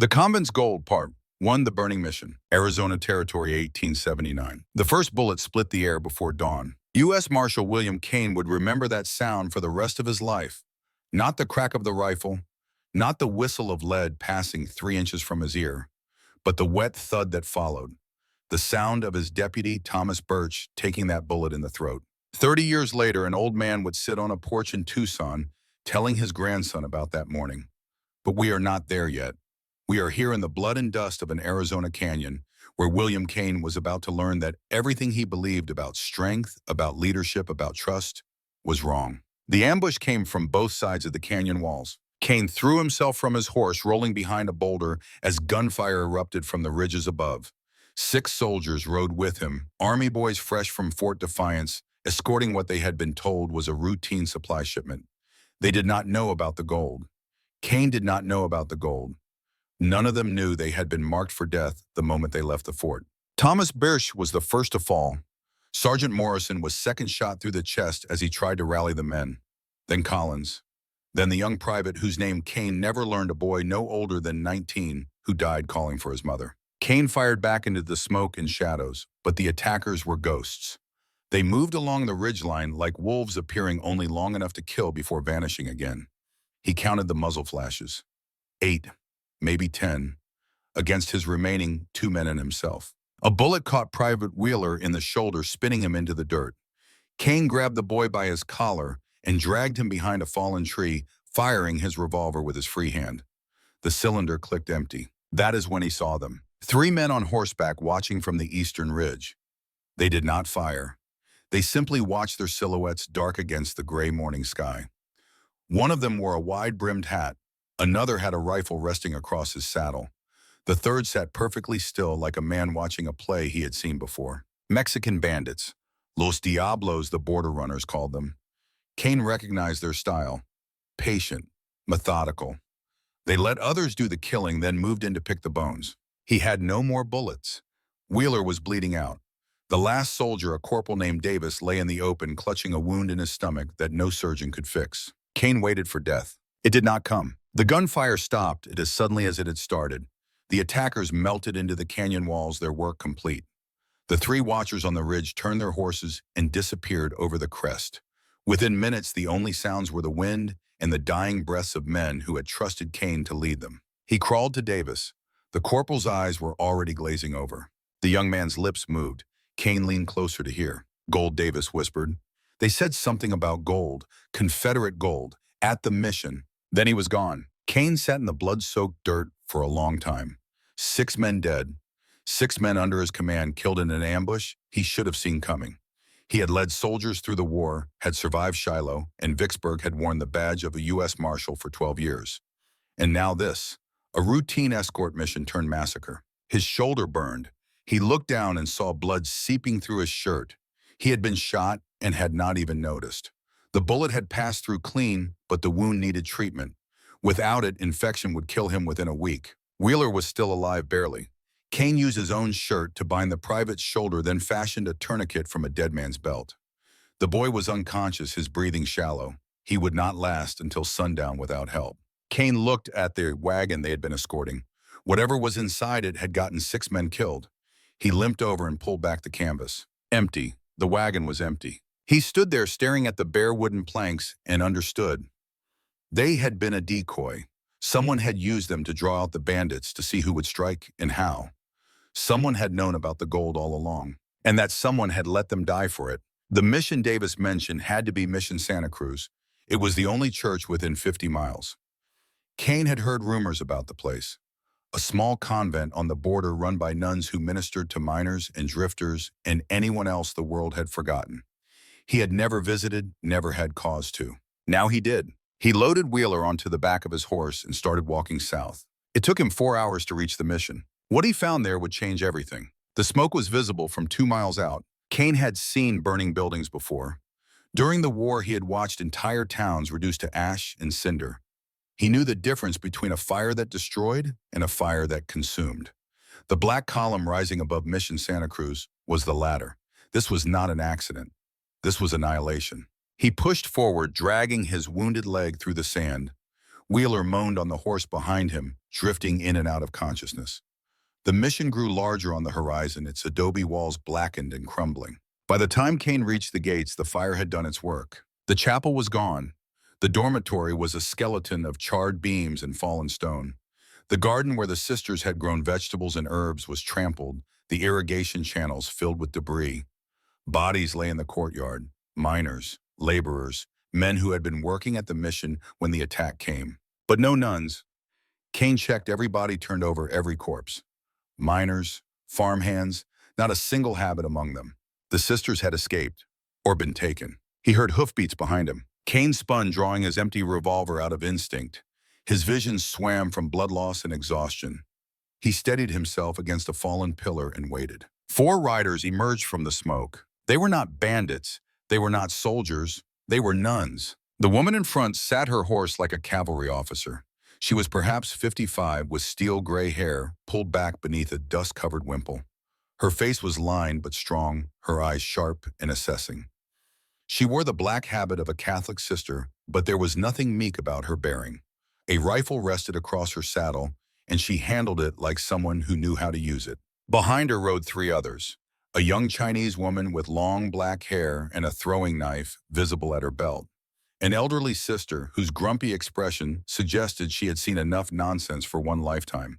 The Convent's Gold, Part 1, The Burning Mission, Arizona Territory, 1879. The first bullet split the air before dawn. U.S. Marshal William Kane would remember that sound for the rest of his life. Not the crack of the rifle, not the whistle of lead passing 3 inches from his ear, but the wet thud that followed. The sound of his deputy, Thomas Birch, taking that bullet in the throat. 30 years later, an old man would sit on a porch in Tucson, telling his grandson about that morning. But we are not there yet. We are here in the blood and dust of an Arizona canyon, where William Kane was about to learn that everything he believed about strength, about leadership, about trust, was wrong. The ambush came from both sides of the canyon walls. Kane threw himself from his horse, rolling behind a boulder as gunfire erupted from the ridges above. 6 soldiers rode with him, Army boys fresh from Fort Defiance, escorting what they had been told was a routine supply shipment. They did not know about the gold. Kane did not know about the gold. None of them knew they had been marked for death the moment they left the fort. Thomas Birch was the first to fall. Sergeant Morrison was second shot through the chest as he tried to rally the men. Then Collins. Then the young private whose name Kane never learned, a boy no older than 19, who died calling for his mother. Kane fired back into the smoke and shadows, but the attackers were ghosts. They moved along the ridgeline like wolves, appearing only long enough to kill before vanishing again. He counted the muzzle flashes. 8. Maybe 10, against his remaining 2 men and himself. A bullet caught Private Wheeler in the shoulder, spinning him into the dirt. Kane grabbed the boy by his collar and dragged him behind a fallen tree, firing his revolver with his free hand. The cylinder clicked empty. That is when he saw them. 3 men on horseback watching from the eastern ridge. They did not fire. They simply watched their silhouettes dark against the gray morning sky. One of them wore a wide-brimmed hat. Another had a rifle resting across his saddle. The third sat perfectly still, like a man watching a play he had seen before. Mexican bandits. Los Diablos, the border runners called them. Kane recognized their style. Patient, methodical. They let others do the killing, then moved in to pick the bones. He had no more bullets. Wheeler was bleeding out. The last soldier, a corporal named Davis, lay in the open, clutching a wound in his stomach that no surgeon could fix. Kane waited for death. It did not come. The gunfire stopped as suddenly as it had started. The attackers melted into the canyon walls, their work complete. The 3 watchers on the ridge turned their horses and disappeared over the crest. Within minutes, the only sounds were the wind and the dying breaths of men who had trusted Kane to lead them. He crawled to Davis. The corporal's eyes were already glazing over. The young man's lips moved. Kane leaned closer to hear. "Gold," Davis whispered. "They said something about gold, Confederate gold, at the mission." Then he was gone. Kane sat in the blood-soaked dirt for a long time. 6 men dead. 6 men under his command killed in an ambush he should have seen coming. He had led soldiers through the war, had survived Shiloh, and Vicksburg, had worn the badge of a U.S. Marshal for 12 years. And now this, a routine escort mission turned massacre. His shoulder burned. He looked down and saw blood seeping through his shirt. He had been shot and had not even noticed. The bullet had passed through clean, but the wound needed treatment. Without it, infection would kill him within a week. Wheeler was still alive barely. Kane used his own shirt to bind the private's shoulder, then fashioned a tourniquet from a dead man's belt. The boy was unconscious, his breathing shallow. He would not last until sundown without help. Kane looked at the wagon they had been escorting. Whatever was inside it had gotten 6 men killed. He limped over and pulled back the canvas. Empty. The wagon was empty. He stood there staring at the bare wooden planks and understood. They had been a decoy. Someone had used them to draw out the bandits to see who would strike and how. Someone had known about the gold all along, and that someone had let them die for it. The mission Davis mentioned had to be Mission Santa Cruz. It was the only church within 50 miles. Kane had heard rumors about the place. A small convent on the border run by nuns who ministered to miners and drifters and anyone else the world had forgotten. He had never visited, never had cause to. Now he did. He loaded Wheeler onto the back of his horse and started walking south. It took him 4 hours to reach the mission. What he found there would change everything. The smoke was visible from 2 miles out. Kane had seen burning buildings before. During the war, he had watched entire towns reduced to ash and cinder. He knew the difference between a fire that destroyed and a fire that consumed. The black column rising above Mission Santa Cruz was the latter. This was not an accident. This was annihilation. He pushed forward, dragging his wounded leg through the sand. Wheeler moaned on the horse behind him, drifting in and out of consciousness. The mission grew larger on the horizon, its adobe walls blackened and crumbling. By the time Kane reached the gates, the fire had done its work. The chapel was gone. The dormitory was a skeleton of charred beams and fallen stone. The garden where the sisters had grown vegetables and herbs was trampled, the irrigation channels filled with debris. Bodies lay in the courtyard, miners, laborers, men who had been working at the mission when the attack came. But no nuns. Kane checked every body, turned over every corpse. Miners, farmhands, not a single habit among them. The sisters had escaped, or been taken. He heard hoofbeats behind him. Kane spun, drawing his empty revolver out of instinct. His vision swam from blood loss and exhaustion. He steadied himself against a fallen pillar and waited. 4 riders emerged from the smoke. They were not bandits. They were not soldiers. They were nuns. The woman in front sat her horse like a cavalry officer. She was perhaps 55, with steel gray hair pulled back beneath a dust-covered wimple. Her face was lined but strong, her eyes sharp and assessing. She wore the black habit of a Catholic sister, but there was nothing meek about her bearing. A rifle rested across her saddle, and she handled it like someone who knew how to use it. Behind her rode 3 others, a young Chinese woman with long black hair and a throwing knife visible at her belt. An elderly sister whose grumpy expression suggested she had seen enough nonsense for one lifetime.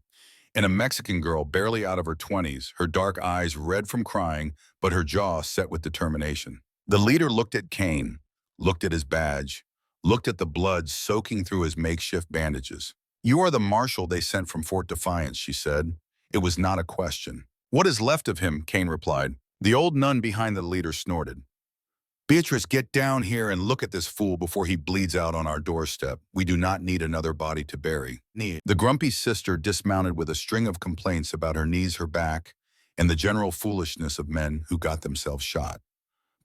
And a Mexican girl barely out of her 20s, her dark eyes red from crying, but her jaw set with determination. The leader looked at Kane, looked at his badge, looked at the blood soaking through his makeshift bandages. "You are the marshal they sent from Fort Defiance," she said. It was not a question. "What is left of him?" Kane replied. The old nun behind the leader snorted. "Beatrice, get down here and look at this fool before he bleeds out on our doorstep. We do not need another body to bury." The grumpy sister dismounted with a string of complaints about her knees, her back, and the general foolishness of men who got themselves shot.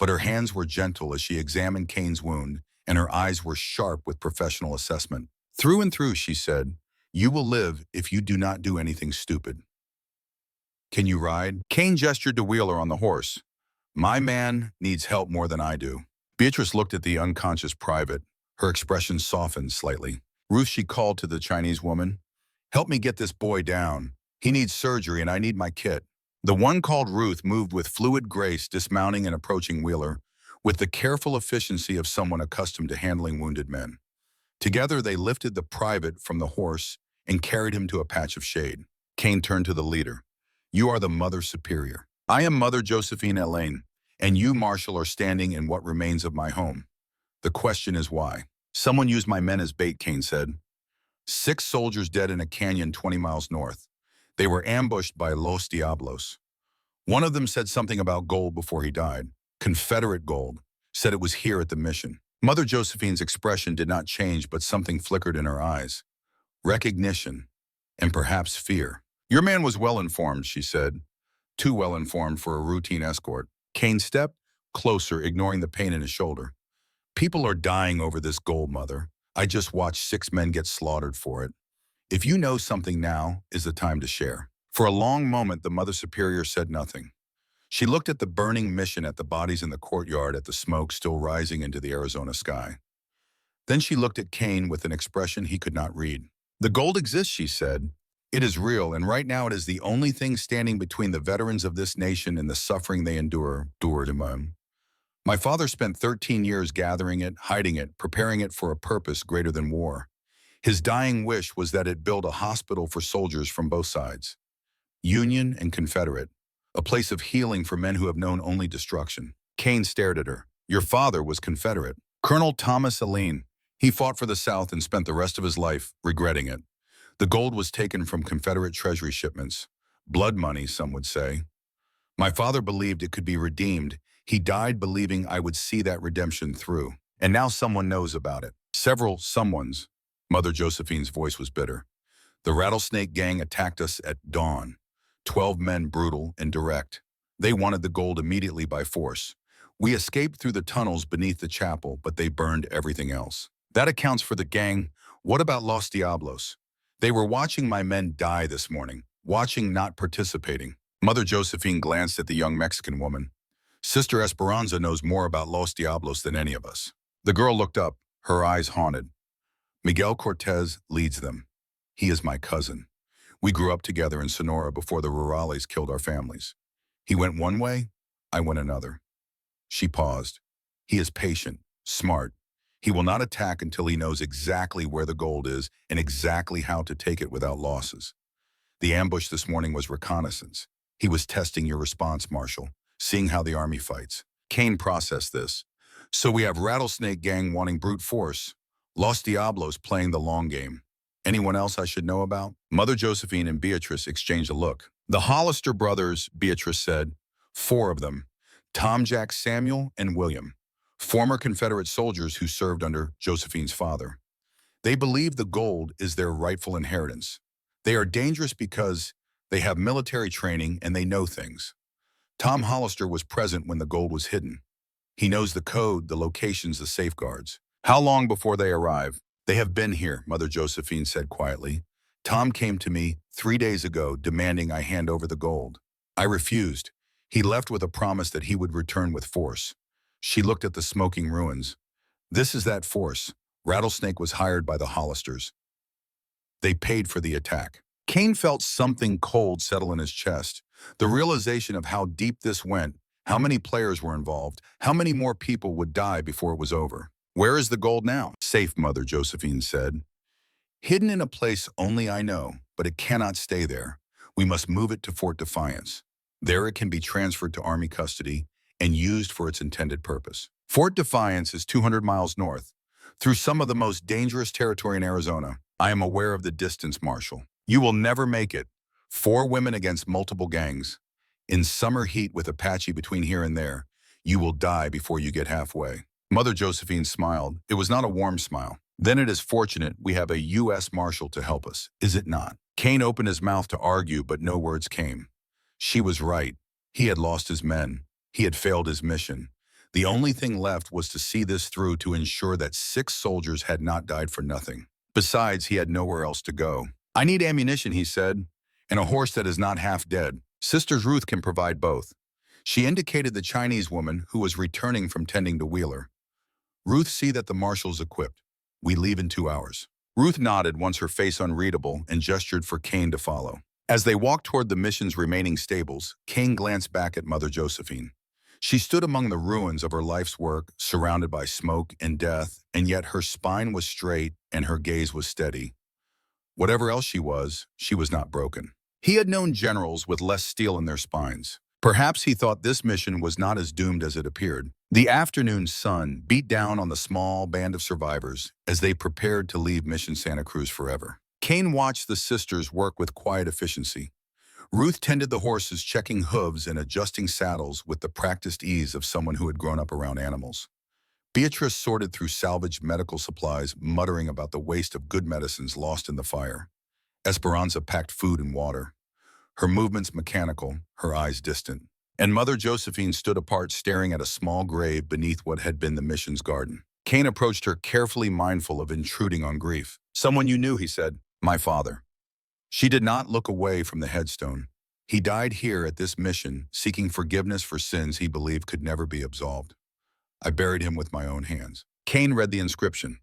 But her hands were gentle as she examined Kane's wound, and her eyes were sharp with professional assessment. "Through and through," she said, "you will live if you do not do anything stupid. Can you ride?" Kane gestured to Wheeler on the horse. "My man needs help more than I do." Beatrice looked at the unconscious private. Her expression softened slightly. "Ruth," she called to the Chinese woman, "help me get this boy down. He needs surgery and I need my kit." The one called Ruth moved with fluid grace, dismounting and approaching Wheeler, with the careful efficiency of someone accustomed to handling wounded men. Together they lifted the private from the horse and carried him to a patch of shade. Kane turned to the leader. "You are the Mother Superior. I am Mother Josephine Elaine, and you, Marshal, are standing in what remains of my home. The question is why." "Someone used my men as bait," Kane said. 6 soldiers dead in a canyon 20 miles north. They were ambushed by Los Diablos. One of them said something about gold before he died. Confederate gold. Said it was here at the mission. Mother Josephine's expression did not change, but something flickered in her eyes. Recognition, and perhaps fear. "Your man was well-informed," she said. "Too well-informed for a routine escort." Kane stepped closer, ignoring the pain in his shoulder. "People are dying over this gold, Mother. I just watched 6 men get slaughtered for it. If you know something, now is the time to share." For a long moment, the Mother Superior said nothing. She looked at the burning mission, at the bodies in the courtyard, at the smoke still rising into the Arizona sky. Then she looked at Kane with an expression he could not read. "The gold exists," she said. "It is real, and right now it is the only thing standing between the veterans of this nation and the suffering they endure. My father spent 13 years gathering it, hiding it, preparing it for a purpose greater than war. His dying wish was that it build a hospital for soldiers from both sides, Union and Confederate, a place of healing for men who have known only destruction." Kane stared at her. "Your father was Confederate. Colonel Thomas Elaine. He fought for the South and spent the rest of his life regretting it. The gold was taken from Confederate treasury shipments. Blood money, some would say. My father believed it could be redeemed. He died believing I would see that redemption through. And now someone knows about it. Several someones." Mother Josephine's voice was bitter. "The Rattlesnake Gang attacked us at dawn. 12 men, brutal and direct. They wanted the gold immediately by force. We escaped through the tunnels beneath the chapel, but they burned everything else. That accounts for the gang. What about Los Diablos? They were watching my men die this morning. Watching, not participating." Mother Josephine glanced at the young Mexican woman. "Sister Esperanza knows more about Los Diablos than any of us." The girl looked up, her eyes haunted. Miguel Cortez leads them. He is my cousin. We grew up together in Sonora before the rurales killed our families. He went one way, I went another. She paused. He is patient, smart. He will not attack until he knows exactly where the gold is and exactly how to take it without losses. The ambush this morning was reconnaissance. He was testing your response, Marshal, seeing how the army fights. Kane processed this. So we have Rattlesnake Gang wanting brute force. Los Diablos playing the long game. Anyone else I should know about? Mother Josephine and Beatrice exchanged a look. The Hollister brothers, Beatrice said. 4 of them. Tom, Jack, Samuel, and William. Former Confederate soldiers who served under Josephine's father. They believe the gold is their rightful inheritance. They are dangerous because they have military training and they know things. Tom Hollister was present when the gold was hidden. He knows the code, the locations, the safeguards. How long before they arrive? They have been here, Mother Josephine said quietly. Tom came to me 3 days ago demanding I hand over the gold. I refused. He left with a promise that he would return with force. She looked at the smoking ruins. This is that force. Rattlesnake was hired by the Hollisters. They paid for the attack. Kane felt something cold settle in his chest. The realization of how deep this went, how many players were involved, how many more people would die before it was over. Where is the gold now? Safe, Mother Josephine said. Hidden in a place only I know, but it cannot stay there. We must move it to Fort Defiance. There it can be transferred to Army custody and used for its intended purpose. Fort Defiance is 200 miles north, through some of the most dangerous territory in Arizona. I am aware of the distance, Marshal. You will never make it. 4 women against multiple gangs. In summer heat with Apache between here and there, you will die before you get halfway. Mother Josephine smiled. It was not a warm smile. Then it is fortunate we have a U.S. Marshal to help us, is it not? Kane opened his mouth to argue, but no words came. She was right. He had lost his men. He had failed his mission. The only thing left was to see this through to ensure that 6 soldiers had not died for nothing. Besides, he had nowhere else to go. I need ammunition, he said, and a horse that is not half dead. Sisters Ruth can provide both. She indicated the Chinese woman who was returning from tending to Wheeler. Ruth, see that the marshal's equipped. We leave in 2 hours. Ruth nodded, once her face unreadable, and gestured for Kane to follow. As they walked toward the mission's remaining stables, Kane glanced back at Mother Josephine. She stood among the ruins of her life's work, surrounded by smoke and death, and yet her spine was straight and her gaze was steady. Whatever else she was not broken. He had known generals with less steel in their spines. Perhaps he thought this mission was not as doomed as it appeared. The afternoon sun beat down on the small band of survivors as they prepared to leave Mission Santa Cruz forever. Kane watched the sisters work with quiet efficiency. Ruth tended the horses, checking hooves and adjusting saddles with the practiced ease of someone who had grown up around animals. Beatrice sorted through salvaged medical supplies, muttering about the waste of good medicines lost in the fire. Esperanza packed food and water. Her movements mechanical, her eyes distant. And Mother Josephine stood apart, staring at a small grave beneath what had been the mission's garden. Kane approached her, carefully mindful of intruding on grief. Someone you knew, he said. My father. She did not look away from the headstone. He died here at this mission, seeking forgiveness for sins he believed could never be absolved. I buried him with my own hands. Kane read the inscription.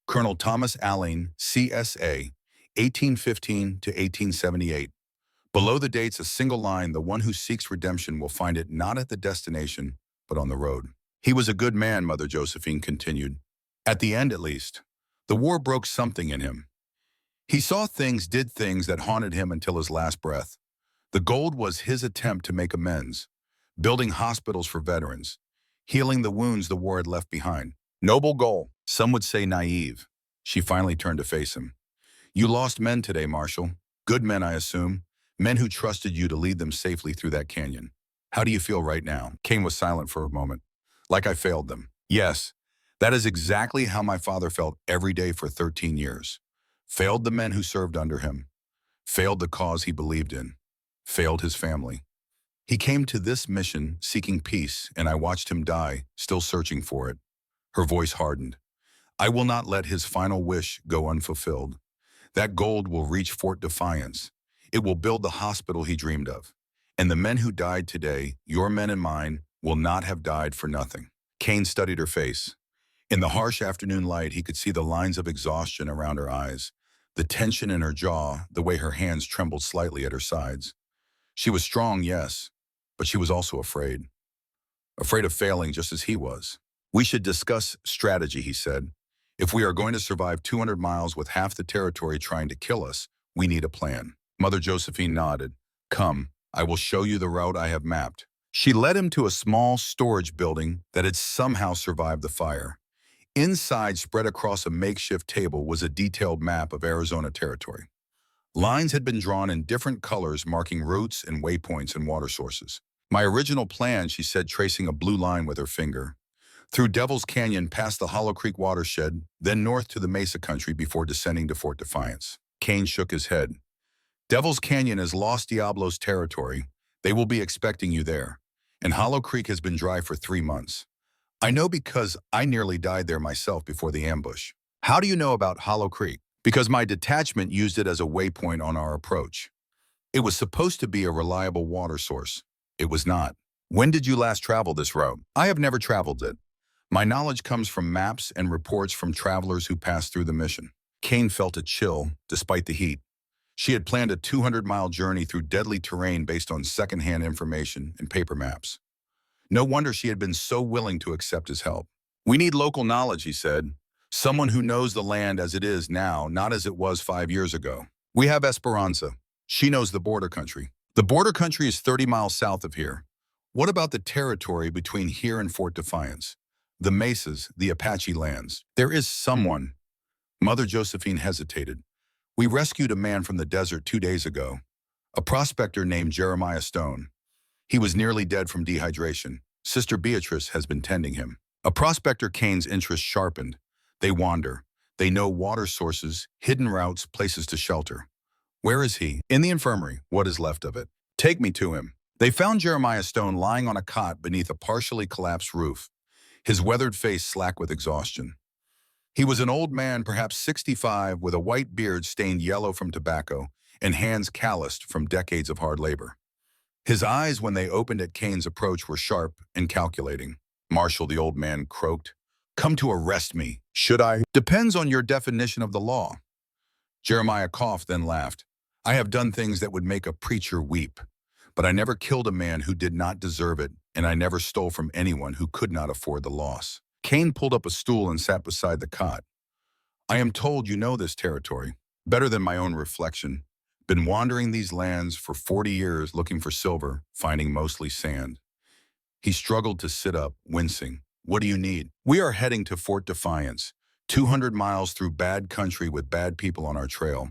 Colonel Thomas Allen, CSA, 1815 to 1878. Below the dates, a single line, the one who seeks redemption will find it not at the destination, but on the road. He was a good man, Mother Josephine continued. At the end, at least. The war broke something in him. He saw things, did things that haunted him until his last breath. The gold was his attempt to make amends, building hospitals for veterans, healing the wounds the war had left behind. Noble goal. Some would say naive. She finally turned to face him. You lost men today, Marshal. Good men, I assume. Men who trusted you to lead them safely through that canyon. How do you feel right now? Kane was silent for a moment. Like I failed them. Yes, that is exactly how my father felt every day for 13 years. Failed the men who served under him. Failed the cause he believed in. Failed his family. He came to this mission seeking peace, and I watched him die, still searching for it. Her voice hardened. I will not let his final wish go unfulfilled. That gold will reach Fort Defiance. It will build the hospital he dreamed of. And the men who died today, your men and mine, will not have died for nothing. Kane studied her face. In the harsh afternoon light, he could see the lines of exhaustion around her eyes, the tension in her jaw, the way her hands trembled slightly at her sides. She was strong, yes, but she was also afraid. Afraid of failing just as he was. We should discuss strategy, he said. If we are going to survive 200 miles with half the territory trying to kill us, we need a plan. Mother Josephine nodded. Come, I will show you the route I have mapped. She led him to a small storage building that had somehow survived the fire. Inside, spread across a makeshift table, was a detailed map of Arizona territory. Lines had been drawn in different colors marking routes and waypoints and water sources. My original plan, she said, tracing a blue line with her finger. Through Devil's Canyon past the Hollow Creek watershed, then north to the Mesa country before descending to Fort Defiance. Kane shook his head. Devil's Canyon is Los Diablos territory. They will be expecting you there. And Hollow Creek has been dry for 3 months. I know because I nearly died there myself before the ambush. How do you know about Hollow Creek? Because my detachment used it as a waypoint on our approach. It was supposed to be a reliable water source. It was not. When did you last travel this route? I have never traveled it. My knowledge comes from maps and reports from travelers who passed through the mission. Kane felt a chill, despite the heat. She had planned a 200-mile journey through deadly terrain based on secondhand information and paper maps. No wonder she had been so willing to accept his help. We need local knowledge, he said. Someone who knows the land as it is now, not as it was 5 years ago. We have Esperanza. She knows the border country. The border country is 30 miles south of here. What about the territory between here and Fort Defiance? The mesas, the Apache lands. There is someone. Mother Josephine hesitated. We rescued a man from the desert 2 days ago. A prospector named Jeremiah Stone. He was nearly dead from dehydration. Sister Beatrice has been tending him. A prospector. Kane's interest sharpened. They wander. They know water sources, hidden routes, places to shelter. Where is he? In the infirmary. What is left of it? Take me to him. They found Jeremiah Stone lying on a cot beneath a partially collapsed roof, his weathered face slack with exhaustion. He was an old man, perhaps 65, with a white beard stained yellow from tobacco and hands calloused from decades of hard labor. His eyes, when they opened at Kane's approach, were sharp and calculating. Marshal, the old man croaked. Come to arrest me. Should I? Depends on your definition of the law. Jeremiah coughed, then laughed. I have done things that would make a preacher weep, but I never killed a man who did not deserve it, and I never stole from anyone who could not afford the loss. Kane pulled up a stool and sat beside the cot. I am told you know this territory, better than my own reflection. Been wandering these lands for 40 years looking for silver, finding mostly sand. He struggled to sit up, wincing. What do you need? We are heading to Fort Defiance, 200 miles through bad country with bad people on our trail.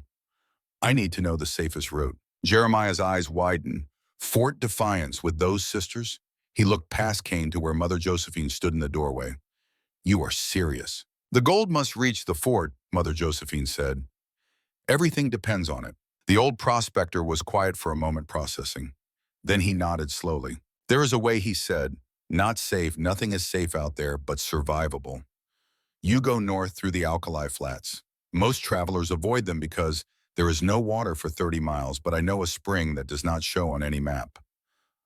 I need to know the safest route. Jeremiah's eyes widened. Fort Defiance with those sisters? He looked past Kane to where Mother Josephine stood in the doorway. You are serious. The gold must reach the fort, Mother Josephine said. Everything depends on it. The old prospector was quiet for a moment, processing. Then he nodded slowly. There is a way, he said. Not safe, nothing is safe out there, but survivable. You go north through the alkali flats. Most travelers avoid them because there is no water for 30 miles, but I know a spring that does not show on any map.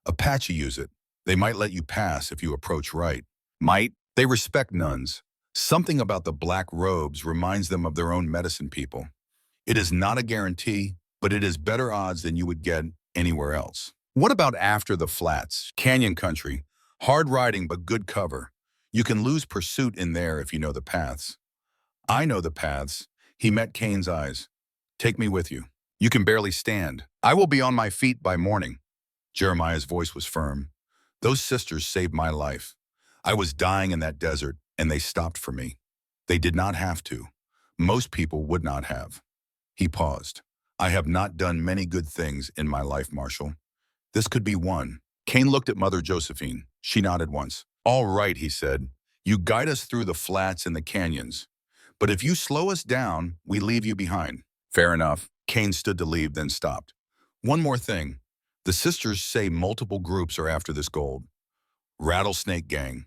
Apache use it. They might let you pass if you approach right. Might? They respect nuns. Something about the black robes reminds them of their own medicine people. It is not a guarantee, but it is better odds than you would get anywhere else. What about after the flats? Canyon country. Hard riding, but good cover. You can lose pursuit in there if you know the paths. I know the paths. He met Kane's eyes. Take me with you. You can barely stand. I will be on my feet by morning. Jeremiah's voice was firm. Those sisters saved my life. I was dying in that desert, and they stopped for me. They did not have to. Most people would not have. He paused. I have not done many good things in my life, Marshal. This could be one. Kane looked at Mother Josephine. She nodded once. All right, he said. You guide us through the flats and the canyons. But if you slow us down, we leave you behind. Fair enough. Kane stood to leave, then stopped. One more thing. The sisters say multiple groups are after this gold. Rattlesnake Gang,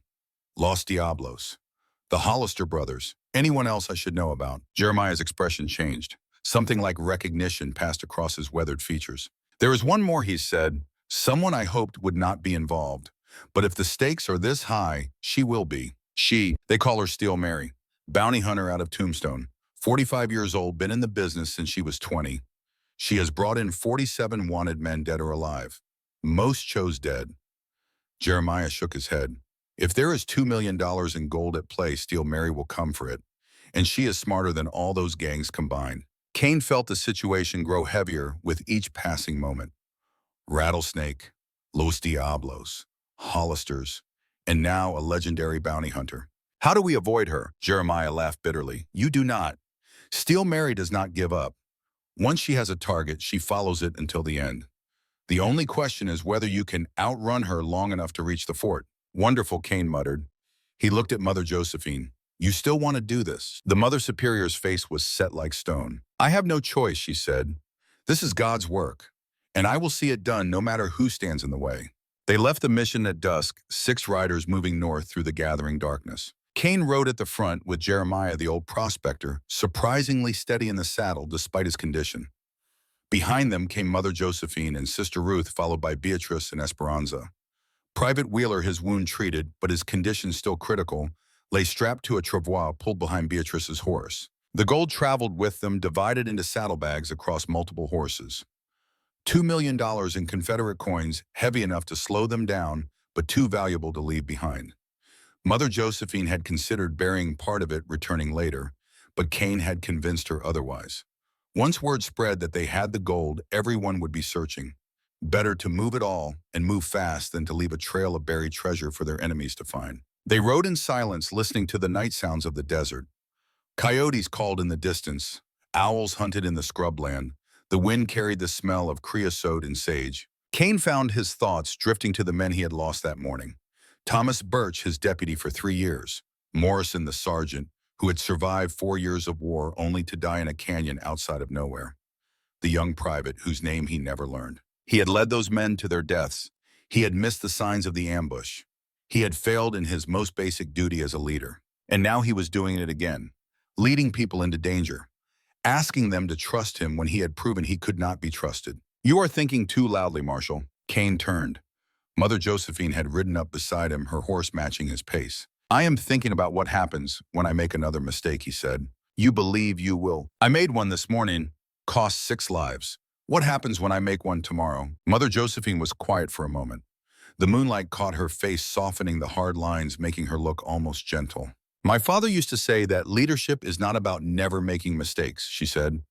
Los Diablos, the Hollister brothers, anyone else I should know about. Jeremiah's expression changed. Something like recognition passed across his weathered features. There is one more, he said. Someone I hoped would not be involved. But if the stakes are this high, she will be. They call her Steel Mary, bounty hunter out of Tombstone. 45 years old, been in the business since she was 20. She has brought in 47 wanted men, dead or alive. Most chose dead. Jeremiah shook his head. If there is $2 million in gold at play, Steel Mary will come for it. And she is smarter than all those gangs combined. Kane felt the situation grow heavier with each passing moment. Rattlesnake, Los Diablos, Hollisters, and now a legendary bounty hunter. How do we avoid her? Jeremiah laughed bitterly. You do not. Steel Mary does not give up. Once she has a target, she follows it until the end. The only question is whether you can outrun her long enough to reach the fort. Wonderful, Kane muttered. He looked at Mother Josephine. You still want to do this? The Mother Superior's face was set like stone. I have no choice, she said. This is God's work, and I will see it done no matter who stands in the way. They left the mission at dusk, 6 riders moving north through the gathering darkness. Kane rode at the front with Jeremiah, the old prospector, surprisingly steady in the saddle despite his condition. Behind them came Mother Josephine and Sister Ruth, followed by Beatrice and Esperanza. Private Wheeler, his wound treated, but his condition still critical, lay strapped to a travois pulled behind Beatrice's horse. The gold traveled with them, divided into saddlebags across multiple horses. $2 million in Confederate coins, heavy enough to slow them down, but too valuable to leave behind. Mother Josephine had considered burying part of it, returning later, but Kane had convinced her otherwise. Once word spread that they had the gold, everyone would be searching. Better to move it all, and move fast, than to leave a trail of buried treasure for their enemies to find. They rode in silence, listening to the night sounds of the desert. Coyotes called in the distance. Owls hunted in the scrubland. The wind carried the smell of creosote and sage. Kane found his thoughts drifting to the men he had lost that morning. Thomas Birch, his deputy for 3 years. Morrison, the sergeant, who had survived 4 years of war only to die in a canyon outside of nowhere. The young private, whose name he never learned. He had led those men to their deaths. He had missed the signs of the ambush. He had failed in his most basic duty as a leader. And now he was doing it again, leading people into danger, asking them to trust him when he had proven he could not be trusted. You are thinking too loudly, Marshal. Kane turned. Mother Josephine had ridden up beside him, her horse matching his pace. I am thinking about what happens when I make another mistake, he said. You believe you will. I made one this morning. Cost 6 lives. What happens when I make one tomorrow? Mother Josephine was quiet for a moment. The moonlight caught her face, softening the hard lines, making her look almost gentle. My father used to say that leadership is not about never making mistakes, she said.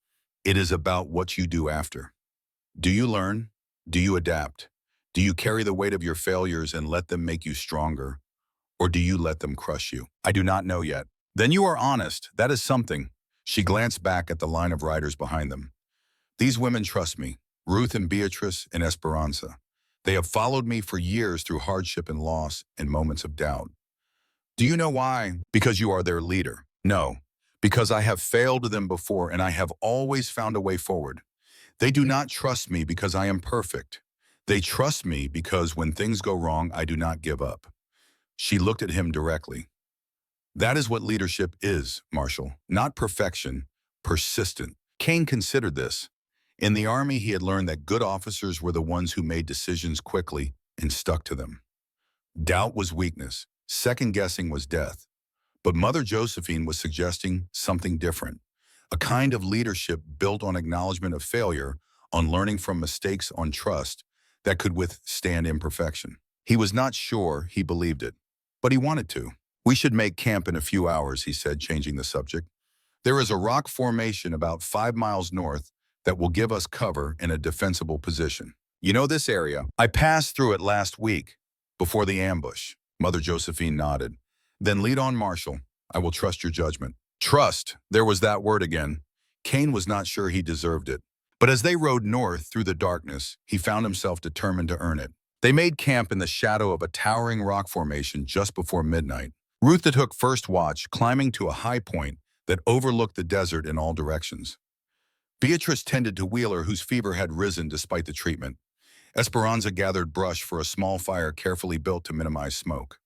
It is about what you do after. Do you learn? Do you adapt? Do you carry the weight of your failures and let them make you stronger? Or do you let them crush you? I do not know yet. Then you are honest. That is something. She glanced back at the line of riders behind them. These women trust me, Ruth and Beatrice and Esperanza. They have followed me for years through hardship and loss and moments of doubt. Do you know why? Because you are their leader. No, because I have failed them before and I have always found a way forward. They do not trust me because I am perfect. They trust me because when things go wrong, I do not give up. She looked at him directly. That is what leadership is, Marshal. Not perfection, persistent. Kane considered this. In the army, he had learned that good officers were the ones who made decisions quickly and stuck to them. Doubt was weakness. Second-guessing was death. But Mother Josephine was suggesting something different. A kind of leadership built on acknowledgement of failure, on learning from mistakes, on trust, that could withstand imperfection. He was not sure he believed it, but he wanted to. We should make camp in a few hours, he said, changing the subject. There is a rock formation about 5 miles north that will give us cover in a defensible position. You know this area? I passed through it last week, before the ambush. Mother Josephine nodded. Then lead on, Marshal. I will trust your judgment. Trust. There was that word again. Kane was not sure he deserved it. But as they rode north through the darkness, he found himself determined to earn it. They made camp in the shadow of a towering rock formation just before midnight. Ruth took first watch, climbing to a high point that overlooked the desert in all directions. Beatrice tended to Wheeler, whose fever had risen despite the treatment. Esperanza gathered brush for a small fire carefully built to minimize smoke.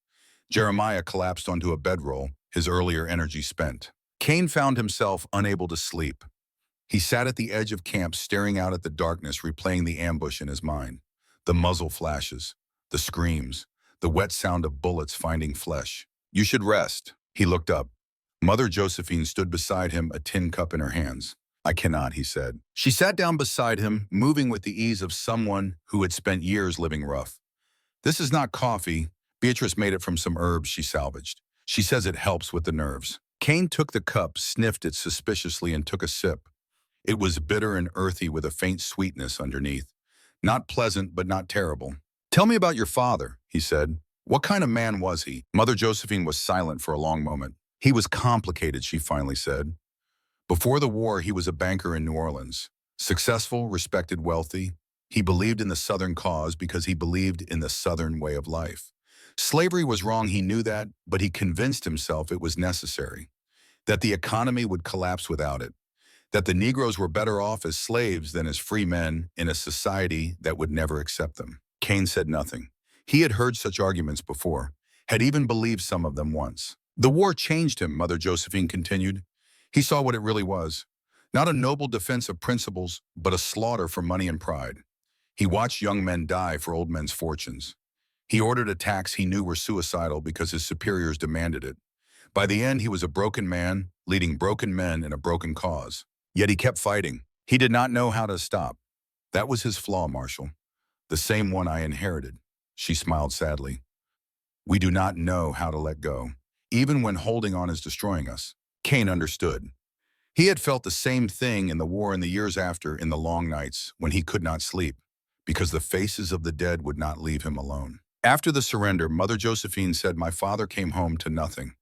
Jeremiah collapsed onto a bedroll, his earlier energy spent. Kane found himself unable to sleep. He sat at the edge of camp, staring out at the darkness, replaying the ambush in his mind. The muzzle flashes, the screams, the wet sound of bullets finding flesh. You should rest. He looked up. Mother Josephine stood beside him, a tin cup in her hands. I cannot, he said. She sat down beside him, moving with the ease of someone who had spent years living rough. This is not coffee. Beatrice made it from some herbs she salvaged. She says it helps with the nerves. Kane took the cup, sniffed it suspiciously, and took a sip. It was bitter and earthy with a faint sweetness underneath. Not pleasant, but not terrible. Tell me about your father, he said. What kind of man was he? Mother Josephine was silent for a long moment. He was complicated, she finally said. Before the war, he was a banker in New Orleans. Successful, respected, wealthy. He believed in the Southern cause because he believed in the Southern way of life. Slavery was wrong, he knew that, but he convinced himself it was necessary. That the economy would collapse without it. That the Negroes were better off as slaves than as free men in a society that would never accept them. Kane said nothing. He had heard such arguments before, had even believed some of them once. The war changed him, Mother Josephine continued. He saw what it really was. Not a noble defense of principles, but a slaughter for money and pride. He watched young men die for old men's fortunes. He ordered attacks he knew were suicidal because his superiors demanded it. By the end, he was a broken man, leading broken men in a broken cause. Yet he kept fighting. He did not know how to stop. That was his flaw, Marshall. The same one I inherited. She smiled sadly. We do not know how to let go, even when holding on is destroying us. Kane understood. He had felt the same thing in the war and the years after, in the long nights when he could not sleep, because the faces of the dead would not leave him alone. After the surrender, Mother Josephine said, my father came home to nothing.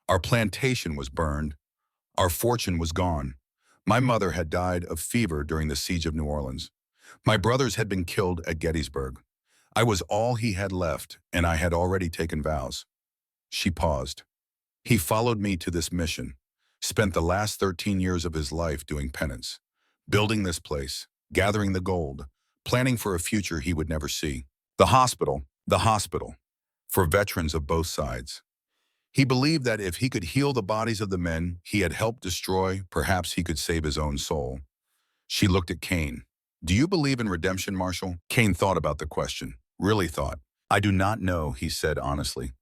Our plantation was burned. Our fortune was gone. My mother had died of fever during the siege of New Orleans. My brothers had been killed at Gettysburg. I was all he had left, and I had already taken vows. She paused. He followed me to this mission, spent the last 13 years of his life doing penance, building this place, gathering the gold, planning for a future he would never see. The hospital, for veterans of both sides. He believed that if he could heal the bodies of the men he had helped destroy, perhaps he could save his own soul. She looked at Kane. Do you believe in redemption, Marshall? Kane thought about the question, really thought. I do not know, he said honestly.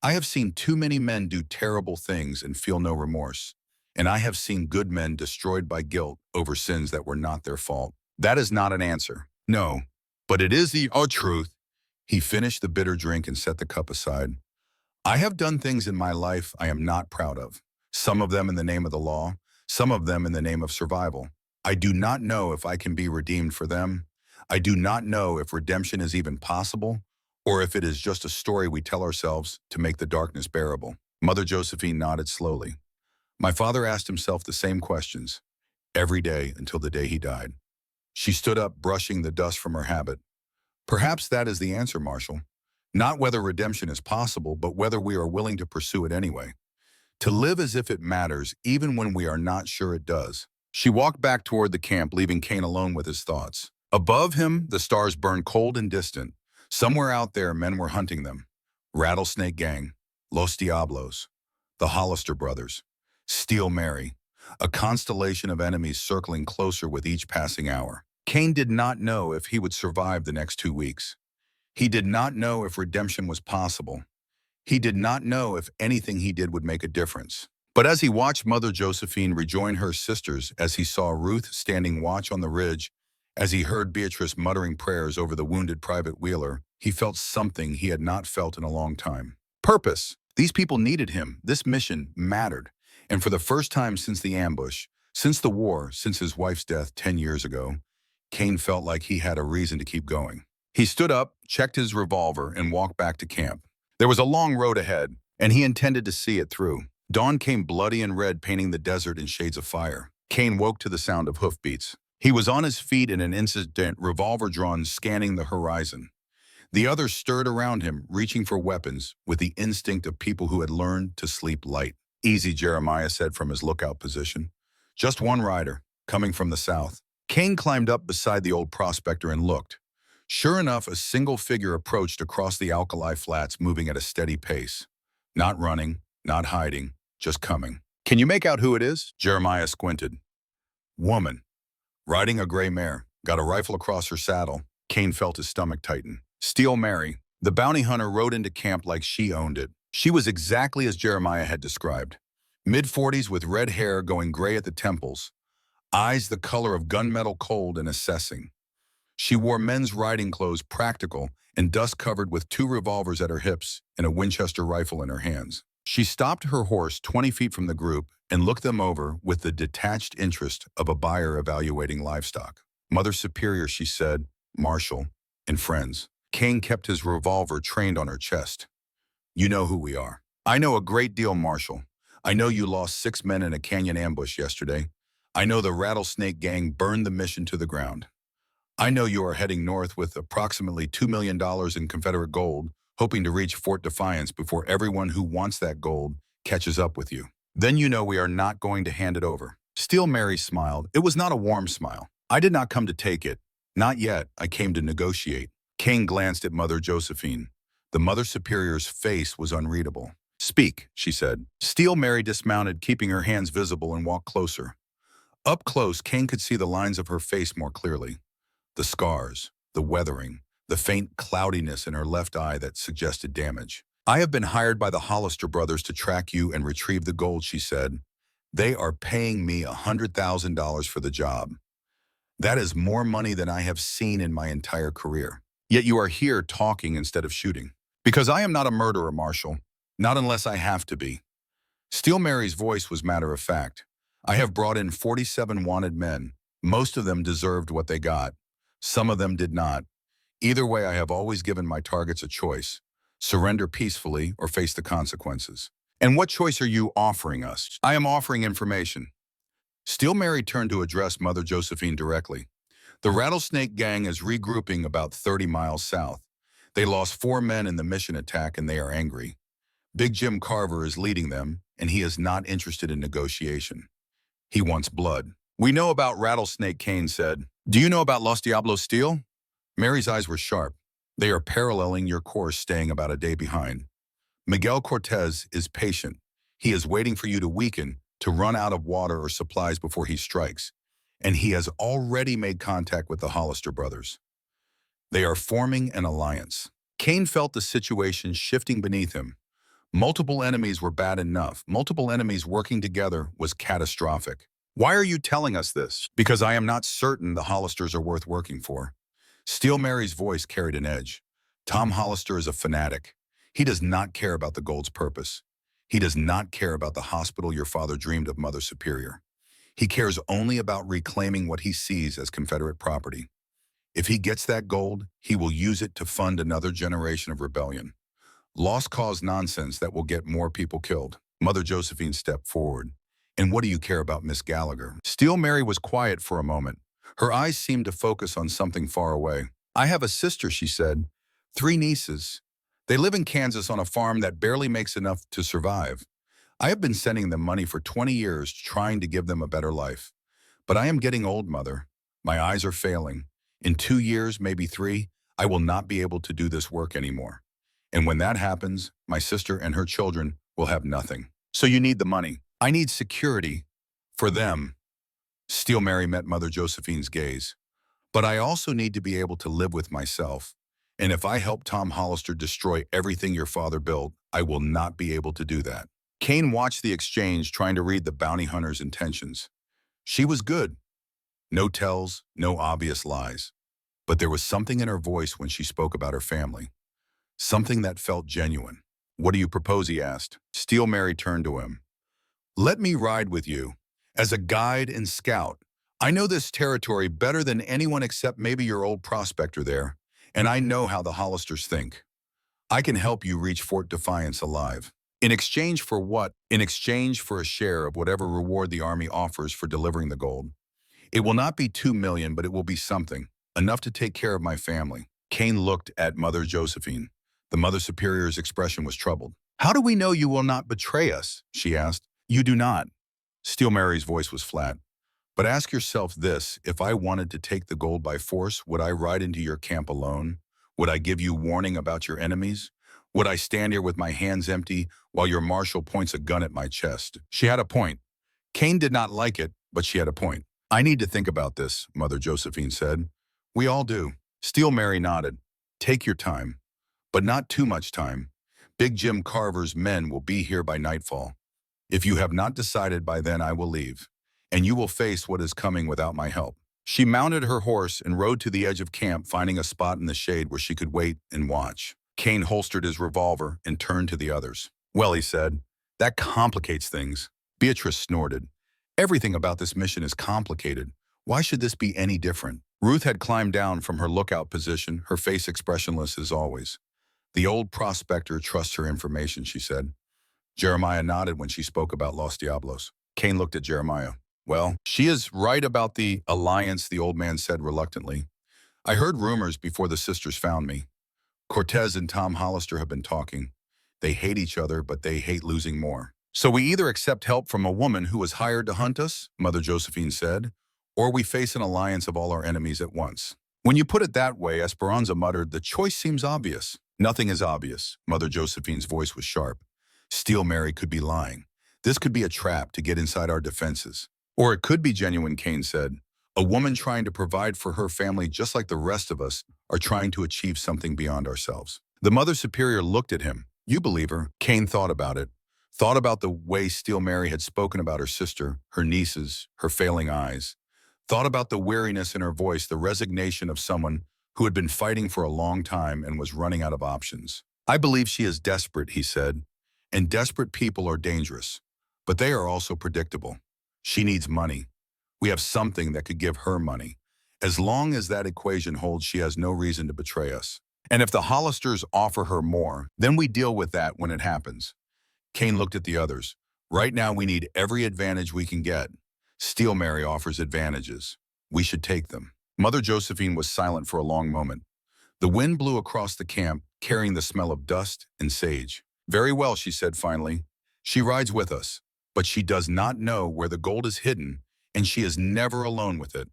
I have seen too many men do terrible things and feel no remorse. And I have seen good men destroyed by guilt over sins that were not their fault. That is not an answer. No, but it is the truth. He finished the bitter drink and set the cup aside. I have done things in my life I am not proud of. Some of them in the name of the law, some of them in the name of survival. I do not know if I can be redeemed for them. I do not know if redemption is even possible, or if it is just a story we tell ourselves to make the darkness bearable. Mother Josephine nodded slowly. My father asked himself the same questions, every day until the day he died. She stood up, brushing the dust from her habit. Perhaps that is the answer, Marshall. Not whether redemption is possible, but whether we are willing to pursue it anyway. To live as if it matters, even when we are not sure it does. She walked back toward the camp, leaving Kane alone with his thoughts. Above him, the stars burned cold and distant. Somewhere out there, men were hunting them. Rattlesnake Gang, Los Diablos, the Hollister brothers, Steel Mary, a constellation of enemies circling closer with each passing hour. Kane did not know if he would survive the next 2 weeks. He did not know if redemption was possible. He did not know if anything he did would make a difference. But as he watched Mother Josephine rejoin her sisters, as he saw Ruth standing watch on the ridge, as he heard Beatrice muttering prayers over the wounded Private Wheeler, he felt something he had not felt in a long time. Purpose. These people needed him. This mission mattered. And for the first time since the ambush, since the war, since his wife's death 10 years ago, Kane felt like he had a reason to keep going. He stood up, checked his revolver, and walked back to camp. There was a long road ahead, and he intended to see it through. Dawn came bloody and red, painting the desert in shades of fire. Kane woke to the sound of hoofbeats. He was on his feet in an instant, revolver drawn, scanning the horizon. The others stirred around him, reaching for weapons, with the instinct of people who had learned to sleep light. Easy, Jeremiah said from his lookout position. Just one rider, coming from the south. Kane climbed up beside the old prospector and looked. Sure enough, a single figure approached across the alkali flats, moving at a steady pace. Not running, not hiding, just coming. Can you make out who it is? Jeremiah squinted. Woman. Riding a gray mare, got a rifle across her saddle. Kane felt his stomach tighten. Steel Mary. The bounty hunter rode into camp like she owned it. She was exactly as Jeremiah had described. Mid-40s with red hair going gray at the temples, eyes the color of gunmetal cold and assessing. She wore men's riding clothes, practical and dust-covered, with two revolvers at her hips and a Winchester rifle in her hands. She stopped her horse 20 feet from the group and looked them over with the detached interest of a buyer evaluating livestock. Mother Superior, she said, Marshal, and friends. Kane kept his revolver trained on her chest. You know who we are. I know a great deal, Marshal. I know you lost 6 men in a canyon ambush yesterday. I know the Rattlesnake Gang burned the mission to the ground. I know you are heading north with approximately $2 million in Confederate gold, hoping to reach Fort Defiance before everyone who wants that gold catches up with you. Then you know we are not going to hand it over. Steel Mary smiled. It was not a warm smile. I did not come to take it. Not yet. I came to negotiate. Kane glanced at Mother Josephine. The Mother Superior's face was unreadable. Speak, she said. Steel Mary dismounted, keeping her hands visible, and walked closer. Up close, Kane could see the lines of her face more clearly. The scars, the weathering, the faint cloudiness in her left eye that suggested damage. I have been hired by the Hollister brothers to track you and retrieve the gold, she said. They are paying me $100,000 for the job. That is more money than I have seen in my entire career. Yet you are here talking instead of shooting. Because I am not a murderer, Marshal. Not unless I have to be. Steel Mary's voice was matter of fact. I have brought in 47 wanted men. Most of them deserved what they got. Some of them did not. Either way, I have always given my targets a choice. Surrender peacefully or face the consequences. And what choice are you offering us? I am offering information. Steel Mary turned to address Mother Josephine directly. The Rattlesnake Gang is regrouping about 30 miles south. They lost 4 men in the mission attack and they are angry. Big Jim Carver is leading them, and he is not interested in negotiation. He wants blood. We know about Rattlesnake, Kane said. Do you know about Los Diablos Steel? Mary's eyes were sharp. They are paralleling your course, staying about a day behind. Miguel Cortez is patient. He is waiting for you to weaken, to run out of water or supplies before he strikes. And he has already made contact with the Hollister brothers. They are forming an alliance. Kane felt the situation shifting beneath him. Multiple enemies were bad enough. Multiple enemies working together was catastrophic. Why are you telling us this? Because I am not certain the Hollisters are worth working for. Steel Mary's voice carried an edge. Tom Hollister is a fanatic. He does not care about the gold's purpose. He does not care about the hospital your father dreamed of, Mother Superior. He cares only about reclaiming what he sees as Confederate property. If he gets that gold, he will use it to fund another generation of rebellion. Lost cause nonsense that will get more people killed. Mother Josephine stepped forward. And what do you care about Miss Gallagher? Steel Mary was quiet for a moment. Her eyes seemed to focus on something far away. I have a sister, she said. 3 nieces. They live in Kansas on a farm that barely makes enough to survive. I have been sending them money for 20 years, trying to give them a better life. But I am getting old, Mother. My eyes are failing. In 2 years, maybe 3, I will not be able to do this work anymore. And when that happens, my sister and her children will have nothing. So you need the money. I need security for them. Steel Mary met Mother Josephine's gaze. But I also need to be able to live with myself. And if I help Tom Hollister destroy everything your father built, I will not be able to do that. Kane watched the exchange, trying to read the bounty hunter's intentions. She was good. No tells, no obvious lies. But there was something in her voice when she spoke about her family. Something that felt genuine. What do you propose, he asked. Steel Mary turned to him. Let me ride with you. As a guide and scout, I know this territory better than anyone except maybe your old prospector there, and I know how the Hollisters think. I can help you reach Fort Defiance alive. In exchange for what? In exchange for a share of whatever reward the Army offers for delivering the gold. It will not be 2 million, but it will be something, enough to take care of my family. Kane looked at Mother Josephine. The Mother Superior's expression was troubled. How do we know you will not betray us? She asked. You do not. Steel Mary's voice was flat. But ask yourself this, if I wanted to take the gold by force, would I ride into your camp alone? Would I give you warning about your enemies? Would I stand here with my hands empty while your marshal points a gun at my chest? She had a point. Kane did not like it, but she had a point. I need to think about this, Mother Josephine said. We all do. Steel Mary nodded. Take your time, but not too much time. Big Jim Carver's men will be here by nightfall. If you have not decided by then, I will leave, and you will face what is coming without my help." She mounted her horse and rode to the edge of camp, finding a spot in the shade where she could wait and watch. Kane holstered his revolver and turned to the others. "Well," he said, "that complicates things." Beatrice snorted. "Everything about this mission is complicated. Why should this be any different?" Ruth had climbed down from her lookout position, her face expressionless as always. "The old prospector trusts her information," she said. Jeremiah nodded when she spoke about Los Diablos. Kane looked at Jeremiah. "Well, she is right about the alliance," the old man said reluctantly. "I heard rumors before the sisters found me. Cortez and Tom Hollister have been talking. They hate each other, but they hate losing more. So we either accept help from a woman who was hired to hunt us," Mother Josephine said, "or we face an alliance of all our enemies at once." "When you put it that way," Esperanza muttered, "the choice seems obvious." "Nothing is obvious." Mother Josephine's voice was sharp. "Steel Mary could be lying. This could be a trap to get inside our defenses. Or it could be genuine," Kane said. "A woman trying to provide for her family just like the rest of us are trying to achieve something beyond ourselves." The Mother Superior looked at him. "You believe her?" Kane thought about it. Thought about the way Steel Mary had spoken about her sister, her nieces, her failing eyes. Thought about the weariness in her voice, the resignation of someone who had been fighting for a long time and was running out of options. "I believe she is desperate," he said. "And desperate people are dangerous. But they are also predictable. She needs money. We have something that could give her money. As long as that equation holds, she has no reason to betray us. And if the Hollisters offer her more, then we deal with that when it happens." Kane looked at the others. "Right now we need every advantage we can get. Steel Mary offers advantages. We should take them." Mother Josephine was silent for a long moment. The wind blew across the camp, carrying the smell of dust and sage. "Very well," she said finally. "She rides with us, but she does not know where the gold is hidden, and she is never alone with it.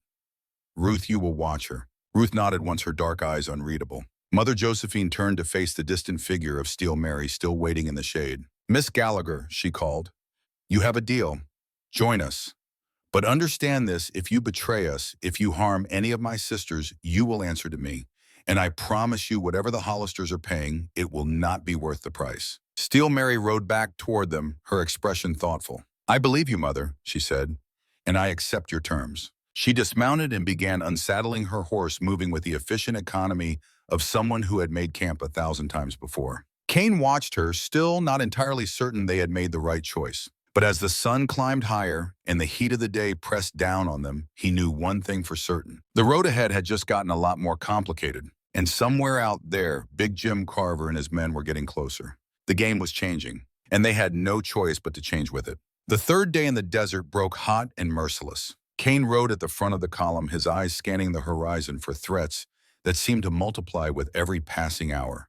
Ruth, you will watch her." Ruth nodded, once her dark eyes unreadable. Mother Josephine turned to face the distant figure of Steel Mary still waiting in the shade. "Miss Gallagher," she called, "you have a deal. Join us. But understand this, if you betray us, if you harm any of my sisters, you will answer to me. And I promise you, whatever the Hollisters are paying, it will not be worth the price." Steel Mary rode back toward them, her expression thoughtful. "I believe you, Mother," she said, "and I accept your terms." She dismounted and began unsaddling her horse, moving with the efficient economy of someone who had made camp 1,000 times before. Kane watched her, still not entirely certain they had made the right choice. But as the sun climbed higher and the heat of the day pressed down on them, he knew one thing for certain. The road ahead had just gotten a lot more complicated, and somewhere out there, Big Jim Carver and his men were getting closer. The game was changing, and they had no choice but to change with it. The third day in the desert broke hot and merciless. Kane rode at the front of the column, his eyes scanning the horizon for threats that seemed to multiply with every passing hour.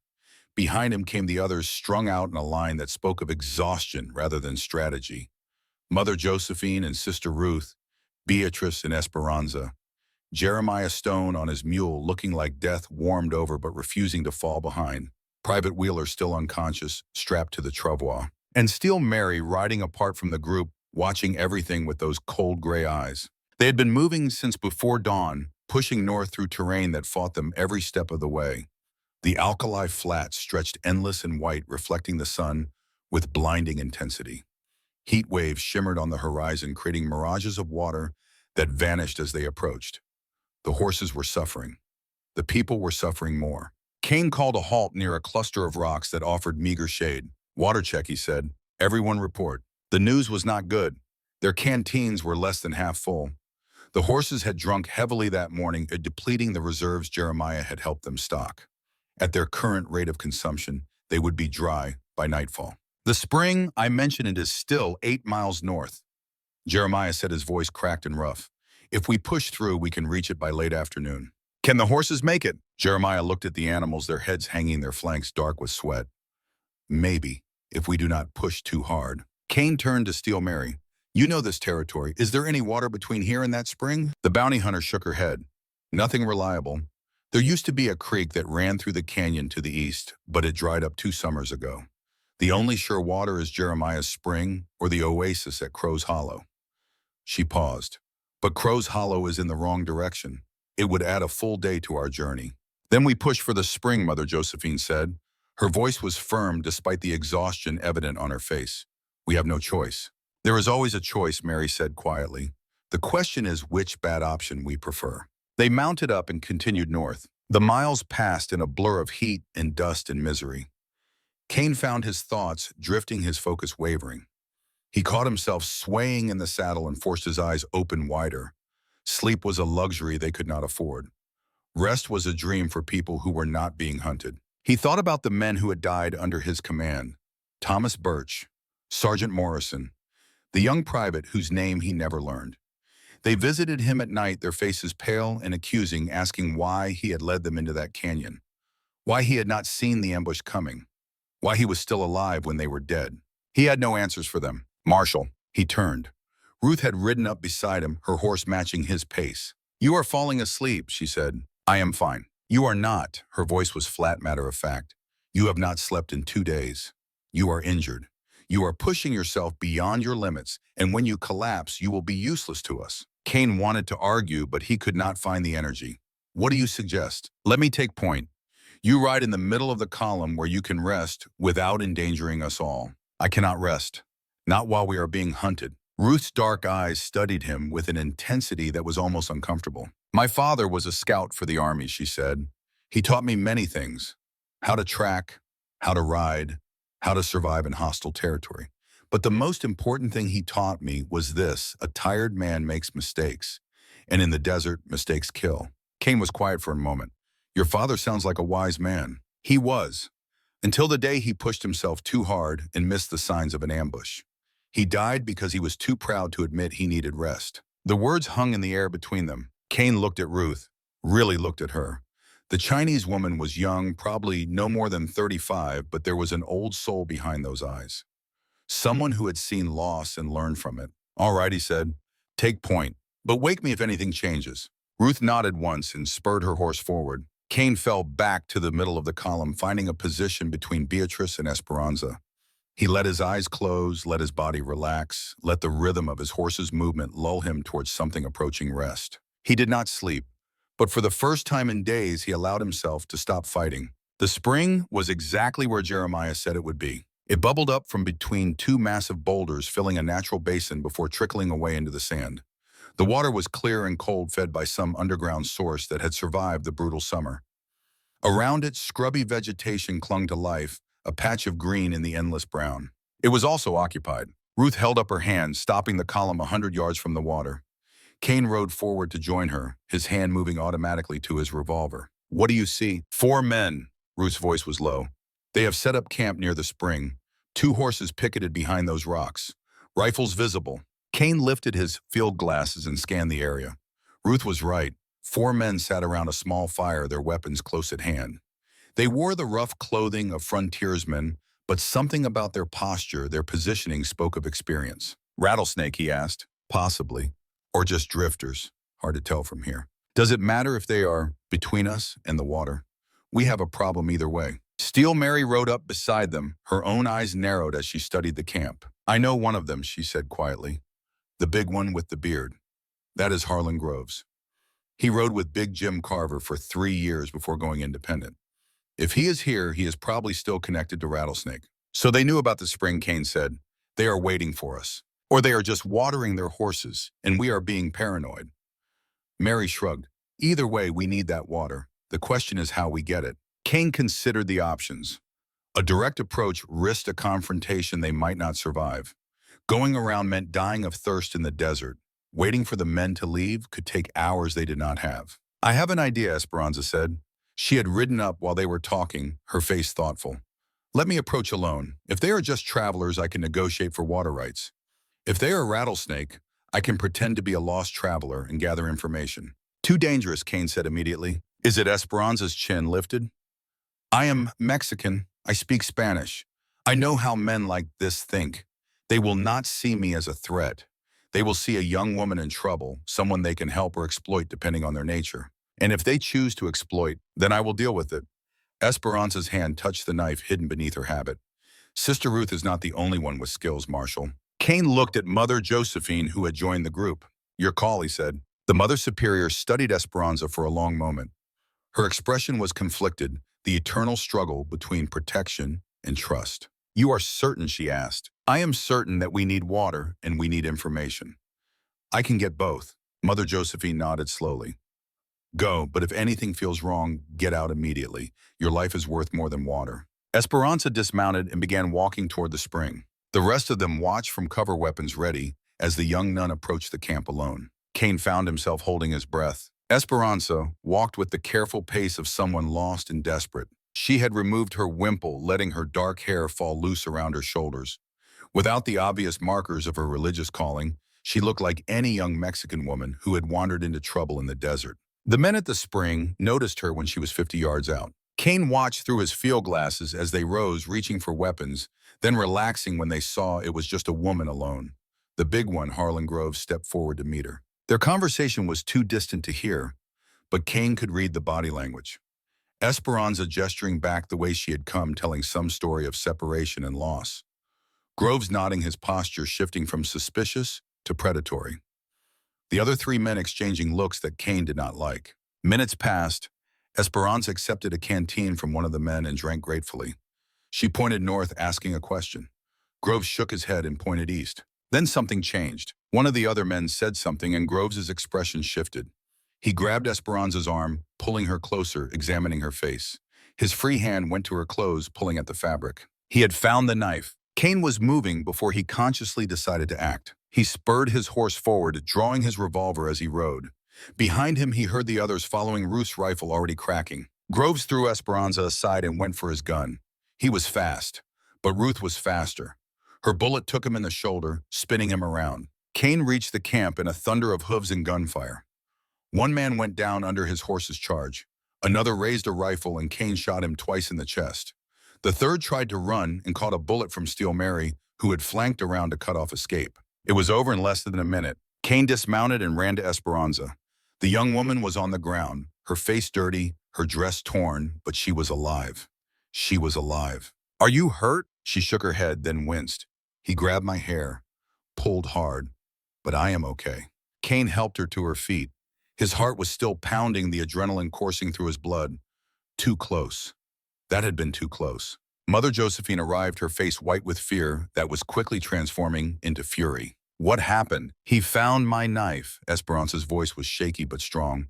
Behind him came the others, strung out in a line that spoke of exhaustion rather than strategy. Mother Josephine and Sister Ruth, Beatrice and Esperanza. Jeremiah Stone on his mule, looking like death, warmed over but refusing to fall behind. Private Wheeler still unconscious, strapped to the travois. And Steel Mary riding apart from the group, watching everything with those cold gray eyes. They had been moving since before dawn, pushing north through terrain that fought them every step of the way. The alkali flats stretched endless and white, reflecting the sun with blinding intensity. Heat waves shimmered on the horizon, creating mirages of water that vanished as they approached. The horses were suffering. The people were suffering more. Kane called a halt near a cluster of rocks that offered meager shade. "Water check," he said. "Everyone report." The news was not good. Their canteens were less than half full. The horses had drunk heavily that morning, depleting the reserves Jeremiah had helped them stock. At their current rate of consumption, they would be dry by nightfall. "The spring, I mentioned it, is still 8 miles north." Jeremiah said, his voice cracked and rough. "If we push through, we can reach it by late afternoon." "Can the horses make it?" Jeremiah looked at the animals, their heads hanging, their flanks dark with sweat. "Maybe, if we do not push too hard." Kane turned to Steel Mary. "You know this territory. Is there any water between here and that spring?" The bounty hunter shook her head. "Nothing reliable. There used to be a creek that ran through the canyon to the east, but it dried up 2 summers ago. The only sure water is Jeremiah's spring or the oasis at Crow's Hollow." She paused. "But Crow's Hollow is in the wrong direction. It would add a full day to our journey." "Then we push for the spring," Mother Josephine said. Her voice was firm despite the exhaustion evident on her face. We have no choice. There is always a choice, Mary said quietly. The question is which bad option we prefer. They mounted up and continued north. The miles passed in a blur of heat and dust and misery. Kane found his thoughts drifting, his focus wavering. He caught himself swaying in the saddle and forced his eyes open wider. Sleep was a luxury they could not afford. Rest was a dream for people who were not being hunted. He thought about the men who had died under his command. Thomas Birch, Sergeant Morrison, the young private whose name he never learned. They visited him at night, their faces pale and accusing, asking why he had led them into that canyon, why he had not seen the ambush coming, why he was still alive when they were dead. He had no answers for them. Marshal, he turned. Ruth had ridden up beside him, her horse matching his pace. You are falling asleep, she said. I am fine. You are not. Her voice was flat, matter of fact. You have not slept in 2 days. You are injured. You are pushing yourself beyond your limits, and when you collapse, you will be useless to us. Kane wanted to argue, but he could not find the energy. What do you suggest? Let me take point. You ride in the middle of the column where you can rest without endangering us all. I cannot rest. Not while we are being hunted. Ruth's dark eyes studied him with an intensity that was almost uncomfortable. My father was a scout for the army, she said. He taught me many things. How to track, how to ride, how to survive in hostile territory. But the most important thing he taught me was this: a tired man makes mistakes. And in the desert, mistakes kill. Kane was quiet for a moment. Your father sounds like a wise man. He was. Until the day he pushed himself too hard and missed the signs of an ambush. He died because he was too proud to admit he needed rest. The words hung in the air between them. Kane looked at Ruth, really looked at her. The Chinese woman was young, probably no more than 35, but there was an old soul behind those eyes. Someone who had seen loss and learned from it. All right, he said, take point, but wake me if anything changes. Ruth nodded once and spurred her horse forward. Kane fell back to the middle of the column, finding a position between Beatrice and Esperanza. He let his eyes close, let his body relax, let the rhythm of his horse's movement lull him towards something approaching rest. He did not sleep, but for the first time in days, he allowed himself to stop fighting. The spring was exactly where Jeremiah said it would be. It bubbled up from between two massive boulders, filling a natural basin before trickling away into the sand. The water was clear and cold, fed by some underground source that had survived the brutal summer. Around it, scrubby vegetation clung to life, a patch of green in the endless brown. It was also occupied. Ruth held up her hand, stopping the column 100 yards from the water. Kane rode forward to join her, his hand moving automatically to his revolver. What do you see? 4 men. Ruth's voice was low. They have set up camp near the spring. 2 horses picketed behind those rocks. Rifles visible. Kane lifted his field glasses and scanned the area. Ruth was right. 4 men sat around a small fire, their weapons close at hand. They wore the rough clothing of frontiersmen, but something about their posture, their positioning, spoke of experience. Rattlesnake, he asked. Possibly. Or just drifters. Hard to tell from here. Does it matter if they are between us and the water? We have a problem either way. Steel Mary rode up beside them, her own eyes narrowed as she studied the camp. I know one of them, she said quietly. The big one with the beard. That is Harlan Groves. He rode with Big Jim Carver for 3 years before going independent. If he is here, he is probably still connected to Rattlesnake. So they knew about the spring, Kane said. They are waiting for us. Or they are just watering their horses, and we are being paranoid. Mary shrugged. Either way, we need that water. The question is how we get it. Kane considered the options. A direct approach risked a confrontation they might not survive. Going around meant dying of thirst in the desert. Waiting for the men to leave could take hours they did not have. I have an idea, Esperanza said. She had ridden up while they were talking, her face thoughtful. Let me approach alone. If they are just travelers, I can negotiate for water rights. If they are Rattlesnake, I can pretend to be a lost traveler and gather information. Too dangerous, Kane said immediately. Is it? Esperanza's chin lifted. I am Mexican. I speak Spanish. I know how men like this think. They will not see me as a threat. They will see a young woman in trouble, someone they can help or exploit depending on their nature. And if they choose to exploit, then I will deal with it. Esperanza's hand touched the knife hidden beneath her habit. Sister Ruth is not the only one with skills, Marshal. Kane looked at Mother Josephine, who had joined the group. Your call, he said. The Mother Superior studied Esperanza for a long moment. Her expression was conflicted, the eternal struggle between protection and trust. "You are certain?" she asked. "I am certain that we need water and we need information. I can get both." Mother Josephine nodded slowly. "Go, but if anything feels wrong, get out immediately. Your life is worth more than water." Esperanza dismounted and began walking toward the spring. The rest of them watched from cover, weapons ready, as the young nun approached the camp alone. Cain found himself holding his breath. Esperanza walked with the careful pace of someone lost and desperate. She had removed her wimple, letting her dark hair fall loose around her shoulders. Without the obvious markers of her religious calling, she looked like any young Mexican woman who had wandered into trouble in the desert. The men at the spring noticed her when she was 50 yards out. Cain watched through his field glasses as they rose, reaching for weapons, then relaxing when they saw it was just a woman alone. The big one, Harlan Groves, stepped forward to meet her. Their conversation was too distant to hear, but Cain could read the body language. Esperanza gesturing back the way she had come, telling some story of separation and loss. Groves nodding, his posture shifting from suspicious to predatory. The other three men exchanging looks that Cain did not like. Minutes passed. Esperanza accepted a canteen from one of the men and drank gratefully. She pointed north, asking a question. Groves shook his head and pointed east. Then something changed. One of the other men said something, and Groves's expression shifted. He grabbed Esperanza's arm, pulling her closer, examining her face. His free hand went to her clothes, pulling at the fabric. He had found the knife. Cain was moving before he consciously decided to act. He spurred his horse forward, drawing his revolver as he rode. Behind him, he heard the others following, Ruth's rifle already cracking. Groves threw Esperanza aside and went for his gun. He was fast, but Ruth was faster. Her bullet took him in the shoulder, spinning him around. Cain reached the camp in a thunder of hooves and gunfire. One man went down under his horse's charge. Another raised a rifle, and Cain shot him twice in the chest. The third tried to run and caught a bullet from Steel Mary, who had flanked around to cut off escape. It was over in less than a minute. Cain dismounted and ran to Esperanza. The young woman was on the ground, her face dirty, her dress torn, but she was alive. She was alive. "Are you hurt?" She shook her head, then winced. He grabbed my hair, pulled hard. "But I am okay." Cain helped her to her feet. His heart was still pounding, the adrenaline coursing through his blood. Too close. That had been too close. Mother Josephine arrived, her face white with fear that was quickly transforming into fury. "What happened?" "He found my knife." Esperanza's voice was shaky but strong.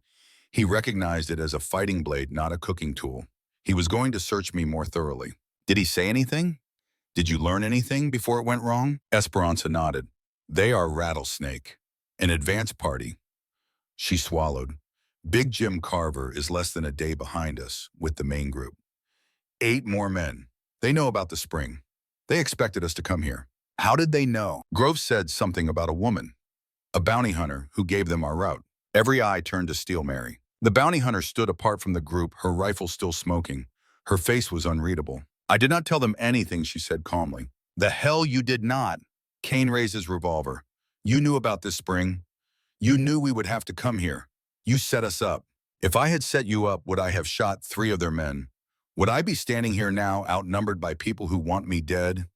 He recognized it as a fighting blade, not a cooking tool. He was going to search me more thoroughly. "Did he say anything? Did you learn anything before it went wrong?" Esperanza nodded. "They are Rattlesnake, an advance party." She swallowed. "Big Jim Carver is less than a day behind us with the main group. 8 more men. They know about the spring. They expected us to come here." "How did they know?" Groves said something about a woman, a bounty hunter who gave them our route. Every eye turned to Steel Mary. The bounty hunter stood apart from the group, her rifle still smoking. Her face was unreadable. "I did not tell them anything," she said calmly. "The hell you did not." Cain raised his revolver. "You knew about this spring. You knew we would have to come here. You set us up. If I had set you up, would I have shot 3 of their men? Would I be standing here now, outnumbered by people who want me dead?"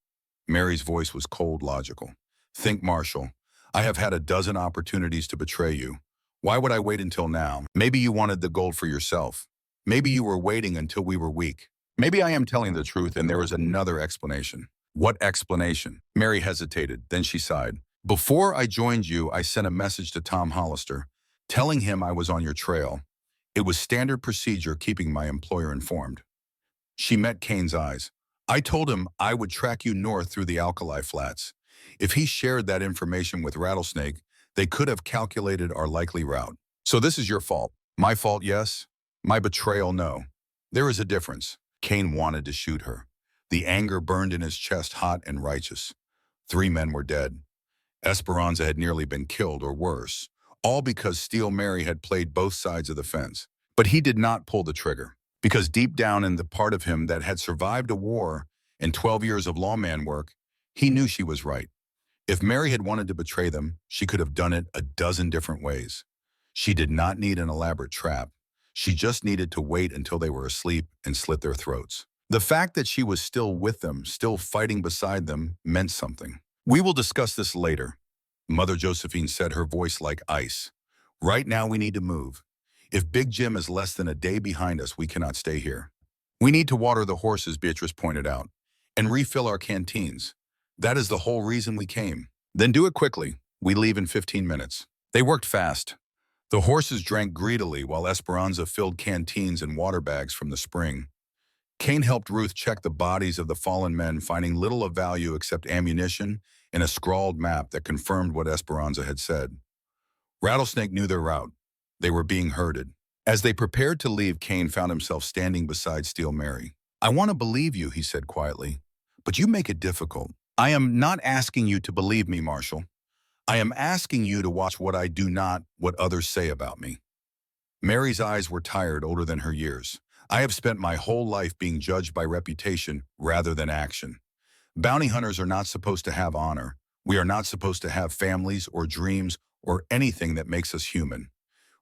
Mary's voice was cold, logical. "Think, Marshall. I have had a dozen opportunities to betray you. Why would I wait until now? Maybe you wanted the gold for yourself. Maybe you were waiting until we were weak. Maybe I am telling the truth and there is another explanation." "What explanation?" Mary hesitated, then she sighed. "Before I joined you, I sent a message to Tom Hollister, telling him I was on your trail. It was standard procedure, keeping my employer informed." She met Cain's eyes. "I told him I would track you north through the Alkali Flats. If he shared that information with Rattlesnake, they could have calculated our likely route. So this is your fault." "My fault, yes. My betrayal, no. There is a difference." Cain wanted to shoot her. The anger burned in his chest, hot and righteous. 3 men were dead. Esperanza had nearly been killed, or worse, all because Steel Mary had played both sides of the fence. But he did not pull the trigger, because deep down in the part of him that had survived a war and 12 years of lawman work, he knew she was right. If Mary had wanted to betray them, she could have done it a dozen different ways. She did not need an elaborate trap. She just needed to wait until they were asleep and slit their throats. The fact that she was still with them, still fighting beside them, meant something. "We will discuss this later," Mother Josephine said, her voice like ice. "Right now we need to move. If Big Jim is less than a day behind us, we cannot stay here. We need to water the horses, Beatrice pointed out, and refill our canteens. That is the whole reason we came. Then do it quickly. We leave in 15 minutes. They worked fast. The horses drank greedily while Esperanza filled canteens and water bags from the spring. Kane helped Ruth check the bodies of the fallen men, finding little of value except ammunition and a scrawled map that confirmed what Esperanza had said. Rattlesnake knew their route. They were being herded. As they prepared to leave, Kane found himself standing beside Steel Mary. "I want to believe you," he said quietly, "but you make it difficult." "I am not asking you to believe me, Marshal. I am asking you to watch what I do, not what others say about me." Mary's eyes were tired, older than her years. "I have spent my whole life being judged by reputation rather than action. Bounty hunters are not supposed to have honor. We are not supposed to have families or dreams or anything that makes us human.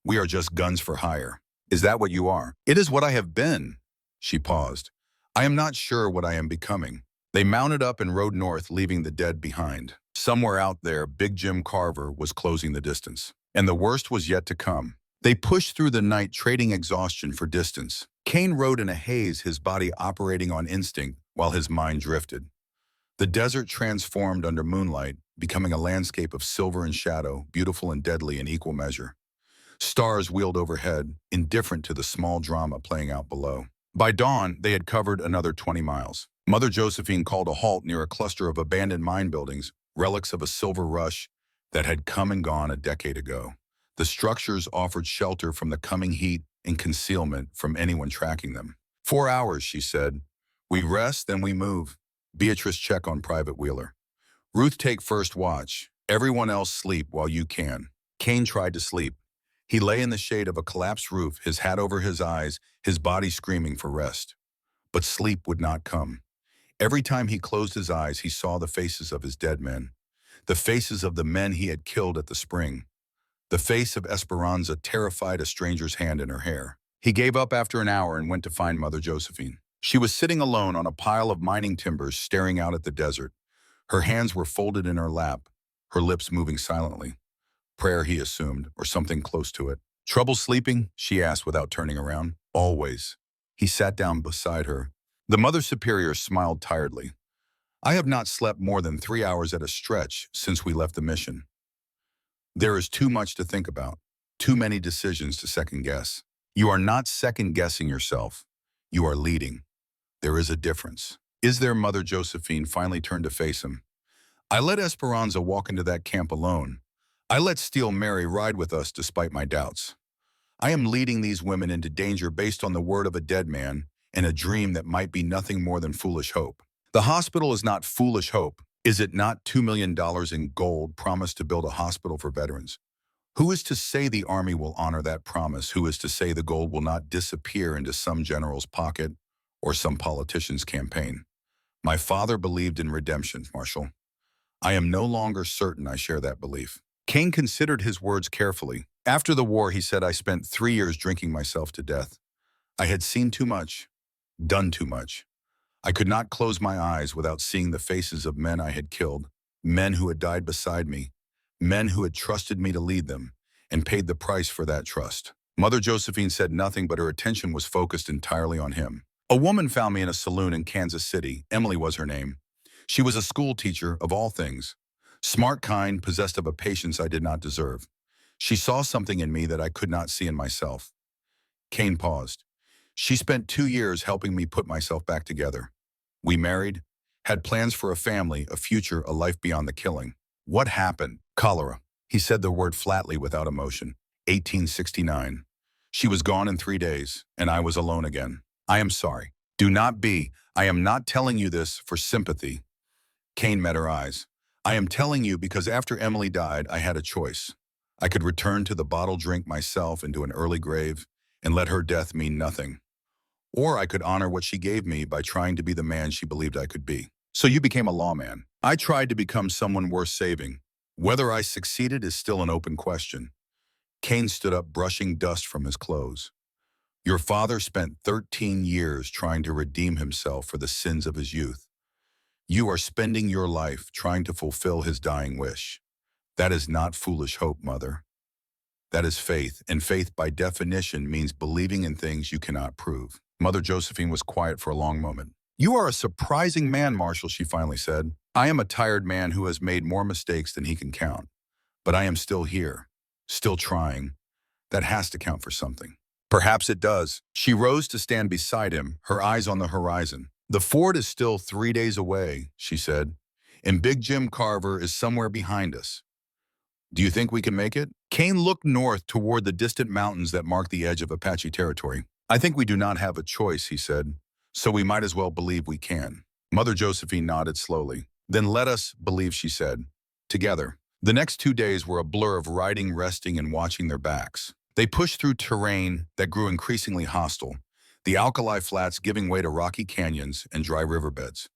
We are just guns for hire." "Is that what you are?" "It is what I have been." She paused. "I am not sure what I am becoming." They mounted up and rode north, leaving the dead behind. Somewhere out there, Big Jim Carver was closing the distance. And the worst was yet to come. They pushed through the night, trading exhaustion for distance. Kane rode in a haze, his body operating on instinct while his mind drifted. The desert transformed under moonlight, becoming a landscape of silver and shadow, beautiful and deadly in equal measure. Stars wheeled overhead, indifferent to the small drama playing out below. By dawn, they had covered another 20 miles. Mother Josephine called a halt near a cluster of abandoned mine buildings, relics of a silver rush that had come and gone a decade ago. The structures offered shelter from the coming heat and concealment from anyone tracking them. 4 hours, she said. We rest, then we move. Beatrice, check on Private Wheeler. Ruth, take first watch. Everyone else sleep while you can. Kane tried to sleep. He lay in the shade of a collapsed roof, his hat over his eyes, his body screaming for rest. But sleep would not come. Every time he closed his eyes, he saw the faces of his dead men. The faces of the men he had killed at the spring. The face of Esperanza terrified, a stranger's hand in her hair. He gave up after an hour and went to find Mother Josephine. She was sitting alone on a pile of mining timbers, staring out at the desert. Her hands were folded in her lap, her lips moving silently. Prayer, he assumed, or something close to it. Trouble sleeping? She asked without turning around. Always. He sat down beside her. The Mother Superior smiled tiredly. I have not slept more than 3 hours at a stretch since we left the mission. There is too much to think about, too many decisions to second-guess. You are not second-guessing yourself. You are leading. There is a difference. Is there? Mother Josephine finally turned to face him. I let Esperanza walk into that camp alone. I let Steel Mary ride with us despite my doubts. I am leading these women into danger based on the word of a dead man and a dream that might be nothing more than foolish hope. The hospital is not foolish hope. Is it not $2 million in gold promised to build a hospital for veterans? Who is to say the Army will honor that promise? Who is to say the gold will not disappear into some general's pocket or some politician's campaign? My father believed in redemption, Marshal. I am no longer certain I share that belief. Kane considered his words carefully. After the war, he said, I spent 3 years drinking myself to death. I had seen too much, done too much. I could not close my eyes without seeing the faces of men I had killed, men who had died beside me, men who had trusted me to lead them, and paid the price for that trust. Mother Josephine said nothing, but her attention was focused entirely on him. A woman found me in a saloon in Kansas City. Emily was her name. She was a school teacher, of all things. Smart, kind, possessed of a patience I did not deserve. She saw something in me that I could not see in myself. Kane paused. She spent 2 years helping me put myself back together. We married, had plans for a family, a future, a life beyond the killing. What happened? Cholera. He said the word flatly without emotion. 1869. She was gone in 3 days, and I was alone again. I am sorry. Do not be. I am not telling you this for sympathy. Kane met her eyes. I am telling you because after Emily died, I had a choice. I could return to the bottle drink myself into an early grave and let her death mean nothing. Or I could honor what she gave me by trying to be the man she believed I could be. So you became a lawman. I tried to become someone worth saving. Whether I succeeded is still an open question. Kane stood up, brushing dust from his clothes. Your father spent 13 years trying to redeem himself for the sins of his youth. You are spending your life trying to fulfill his dying wish. That is not foolish hope, Mother. That is faith, and faith by definition means believing in things you cannot prove. Mother Josephine was quiet for a long moment. You are a surprising man, Marshal, she finally said. I am a tired man who has made more mistakes than he can count. But I am still here, still trying. That has to count for something. Perhaps it does. She rose to stand beside him, her eyes on the horizon. The fort is still 3 days away, she said, and Big Jim Carver is somewhere behind us. Do you think we can make it? Kane looked north toward the distant mountains that marked the edge of Apache territory. I think we do not have a choice, he said, so we might as well believe we can. Mother Josephine nodded slowly. Then let us believe, she said. Together. The next 2 days were a blur of riding, resting, and watching their backs. They pushed through terrain that grew increasingly hostile, the alkali flats giving way to rocky canyons and dry riverbeds.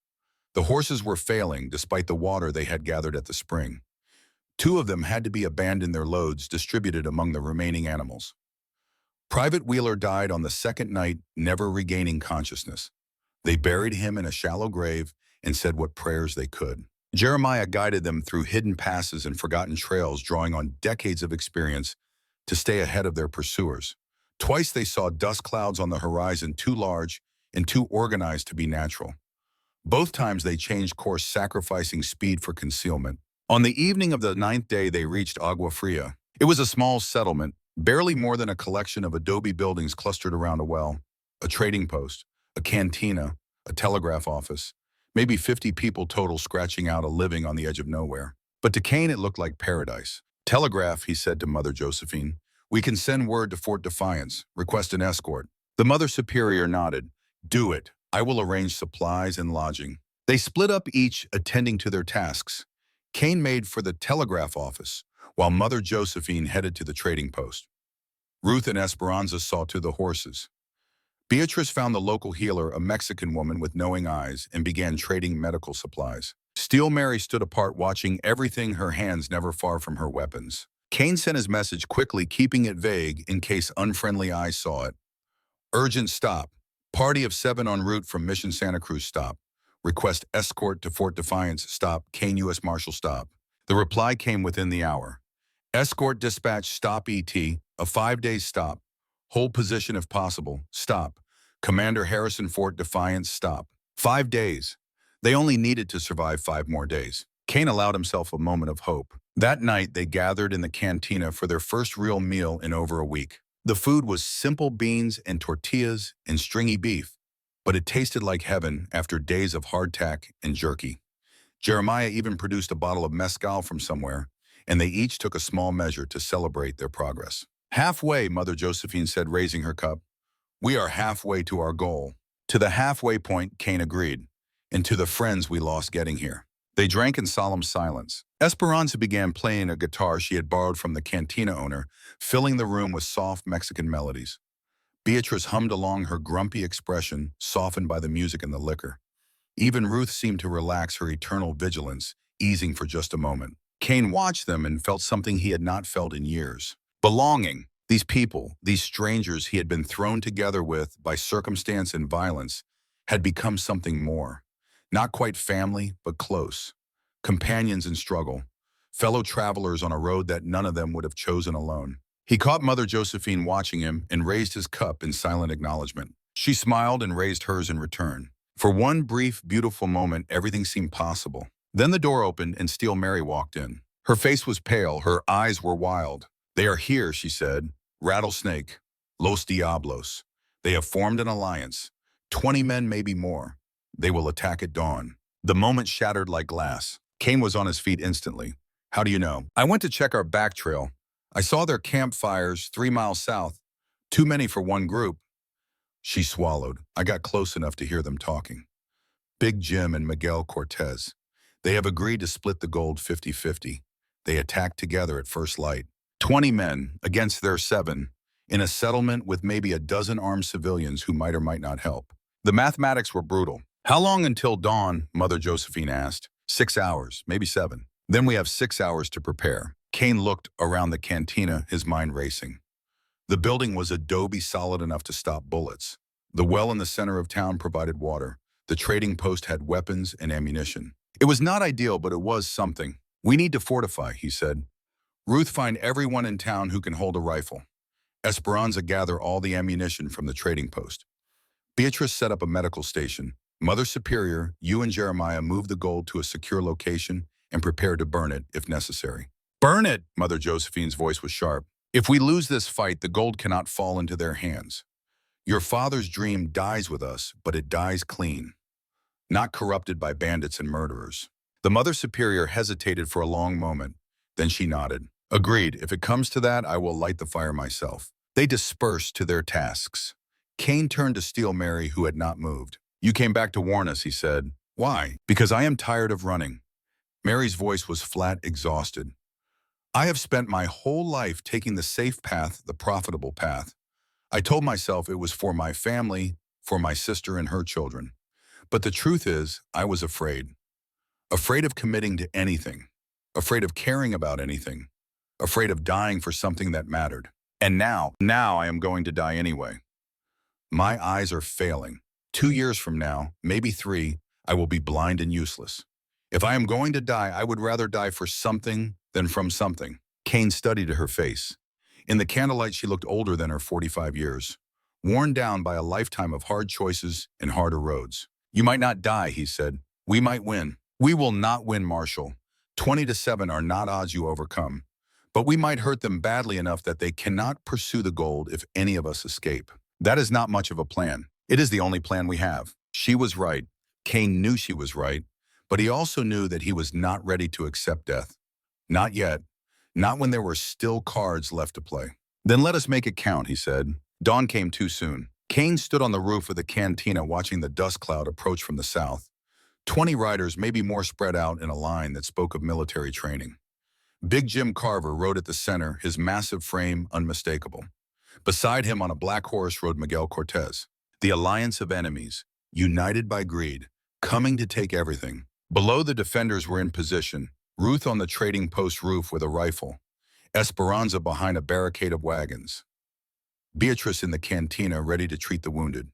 The horses were failing despite the water they had gathered at the spring. 2 of them had to be abandoned, their loads distributed among the remaining animals. Private Wheeler died on the second night, never regaining consciousness. They buried him in a shallow grave and said what prayers they could. Jeremiah guided them through hidden passes and forgotten trails, drawing on decades of experience to stay ahead of their pursuers. Twice they saw dust clouds on the horizon, too large and too organized to be natural. Both times they changed course, sacrificing speed for concealment. On the evening of the 9th day, they reached Agua Fria. It was a small settlement, barely more than a collection of adobe buildings clustered around a well, a trading post, a cantina, a telegraph office, maybe 50 people total scratching out a living on the edge of nowhere. But to Kane, it looked like paradise. Telegraph, he said to Mother Josephine. We can send word to Fort Defiance, request an escort. The Mother Superior nodded. Do it. I will arrange supplies and lodging. They split up, each attending to their tasks. Kane made for the telegraph office, while Mother Josephine headed to the trading post. Ruth and Esperanza saw to the horses. Beatrice found the local healer, a Mexican woman with knowing eyes, and began trading medical supplies. Steel Mary stood apart, watching everything, her hands never far from her weapons. Kane sent his message quickly, keeping it vague in case unfriendly eyes saw it. Urgent stop. Party of 7 en route from Mission Santa Cruz stop. Request escort to Fort Defiance stop. Kane U.S. Marshal stop. The reply came within the hour. Escort dispatch stop ET. A 5-day stop. Hold position if possible. Stop. Commander Harrison Fort Defiance stop. 5 days. They only needed to survive 5 more days. Kane allowed himself a moment of hope. That night, they gathered in the cantina for their first real meal in over a week. The food was simple beans and tortillas and stringy beef, but it tasted like heaven after days of hardtack and jerky. Jeremiah even produced a bottle of mezcal from somewhere, and they each took a small measure to celebrate their progress. Halfway, Mother Josephine said, raising her cup. We are halfway to our goal. To the halfway point, Kane agreed, and to the friends we lost getting here. They drank in solemn silence. Esperanza began playing a guitar she had borrowed from the cantina owner, filling the room with soft Mexican melodies. Beatrice hummed along, her grumpy expression softened by the music and the liquor. Even Ruth seemed to relax her eternal vigilance, easing for just a moment. Kane watched them and felt something he had not felt in years. Belonging. These people, these strangers he had been thrown together with by circumstance and violence, had become something more. Not quite family, but close. Companions in struggle. Fellow travelers on a road that none of them would have chosen alone. He caught Mother Josephine watching him and raised his cup in silent acknowledgement. She smiled and raised hers in return. For one brief, beautiful moment, everything seemed possible. Then the door opened and Steel Mary walked in. Her face was pale, her eyes were wild. They are here, she said. Rattlesnake. Los Diablos. They have formed an alliance. 20 men, maybe more. They will attack at dawn. The moment shattered like glass. Kane was on his feet instantly. How do you know? I went to check our back trail. I saw their campfires 3 miles south. Too many for one group. She swallowed. I got close enough to hear them talking. Big Jim and Miguel Cortez. They have agreed to split the gold 50-50. They attacked together at first light. 20 men against their 7 in a settlement with maybe a dozen armed civilians who might or might not help. The mathematics were brutal. How long until dawn? Mother Josephine asked. 6 hours, maybe 7. Then we have 6 hours to prepare. Kane looked around the cantina, his mind racing. The building was adobe, solid enough to stop bullets. The well in the center of town provided water. The trading post had weapons and ammunition. It was not ideal, but it was something. We need to fortify, he said. Ruth, find everyone in town who can hold a rifle. Esperanza, gather all the ammunition from the trading post. Beatrice, set up a medical station. Mother Superior, you and Jeremiah move the gold to a secure location and prepare to burn it if necessary. Burn it! Mother Josephine's voice was sharp. If we lose this fight, the gold cannot fall into their hands. Your father's dream dies with us, but it dies clean, not corrupted by bandits and murderers. The Mother Superior hesitated for a long moment. Then she nodded. Agreed. If it comes to that, I will light the fire myself. They dispersed to their tasks. Cain turned to Steel Mary, who had not moved. You came back to warn us, he said. Why? Because I am tired of running. Mary's voice was flat, exhausted. I have spent my whole life taking the safe path, the profitable path. I told myself it was for my family, for my sister and her children. But the truth is, I was afraid. Afraid of committing to anything. Afraid of caring about anything. Afraid of dying for something that mattered. And now I am going to die anyway. My eyes are failing. 2 years from now, maybe 3, I will be blind and useless. If I am going to die, I would rather die for something than from something. Cain studied her face. In the candlelight, she looked older than her 45 years, worn down by a lifetime of hard choices and harder roads. You might not die, he said. We might win. We will not win, Marshal. 20-7 are not odds you overcome. But we might hurt them badly enough that they cannot pursue the gold if any of us escape. That is not much of a plan. It is the only plan we have. She was right. Cain knew she was right, but he also knew that he was not ready to accept death. Not yet. Not when there were still cards left to play. Then let us make it count, he said. Dawn came too soon. Cain stood on the roof of the cantina watching the dust cloud approach from the south. 20 riders, maybe more, spread out in a line that spoke of military training. Big Jim Carver rode at the center, his massive frame unmistakable. Beside him on a black horse rode Miguel Cortez. The alliance of enemies, united by greed, coming to take everything. Below, the defenders were in position, Ruth on the trading post roof with a rifle, Esperanza behind a barricade of wagons, Beatrice in the cantina ready to treat the wounded.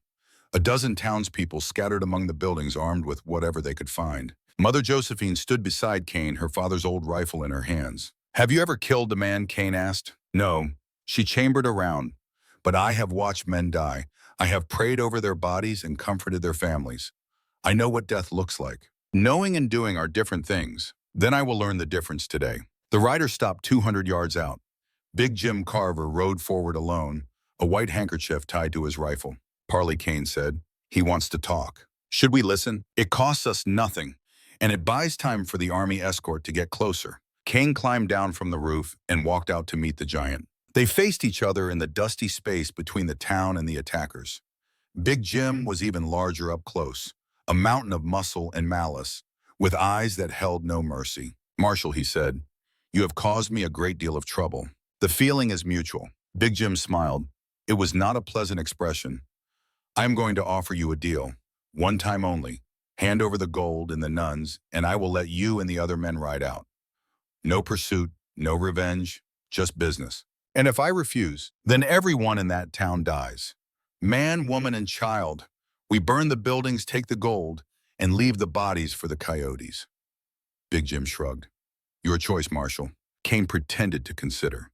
A dozen townspeople scattered among the buildings armed with whatever they could find. Mother Josephine stood beside Cain, her father's old rifle in her hands. Have you ever killed a man? Cain asked. No. She chambered around. But I have watched men die. I have prayed over their bodies and comforted their families. I know what death looks like. Knowing and doing are different things. Then I will learn the difference today. The rider stopped 200 yards out. Big Jim Carver rode forward alone, a white handkerchief tied to his rifle. Parley, Cain said. He wants to talk. Should we listen? It costs us nothing, and it buys time for the army escort to get closer. Cain climbed down from the roof and walked out to meet the giant. They faced each other in the dusty space between the town and the attackers. Big Jim was even larger up close, a mountain of muscle and malice, with eyes that held no mercy. Marshal, he said, you have caused me a great deal of trouble. The feeling is mutual. Big Jim smiled. It was not a pleasant expression. I am going to offer you a deal, one time only. Hand over the gold and the nuns, and I will let you and the other men ride out. No pursuit, no revenge, just business. And if I refuse, then everyone in that town dies. Man, woman, and child. We burn the buildings, take the gold, and leave the bodies for the coyotes. Big Jim shrugged. Your choice, Marshal. Cain pretended to consider.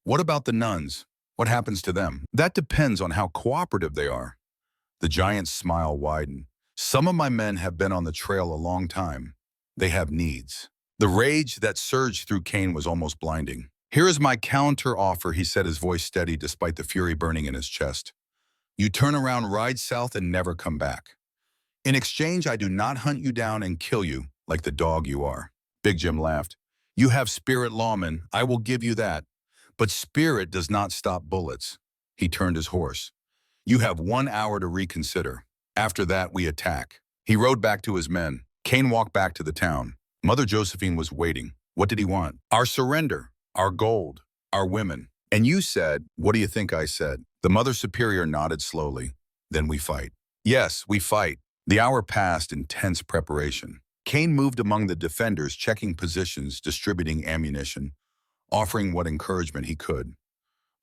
What about the nuns? What happens to them? That depends on how cooperative they are. The giant's smile widened. Some of my men have been on the trail a long time. They have needs. The rage that surged through Cain was almost blinding. Here is my counter offer, he said, his voice steady despite the fury burning in his chest. You turn around, ride south, and never come back. In exchange, I do not hunt you down and kill you like the dog you are. Big Jim laughed. You have spirit, lawman. I will give you that. But spirit does not stop bullets. He turned his horse. You have 1 hour to reconsider. After that, we attack. He rode back to his men. Cain walked back to the town. Mother Josephine was waiting. What did he want? Our surrender, our gold, our women. And you said, what do you think I said? The Mother Superior nodded slowly. Then we fight. Yes, we fight. The hour passed in tense preparation. Cain moved among the defenders, checking positions, distributing ammunition, offering what encouragement he could.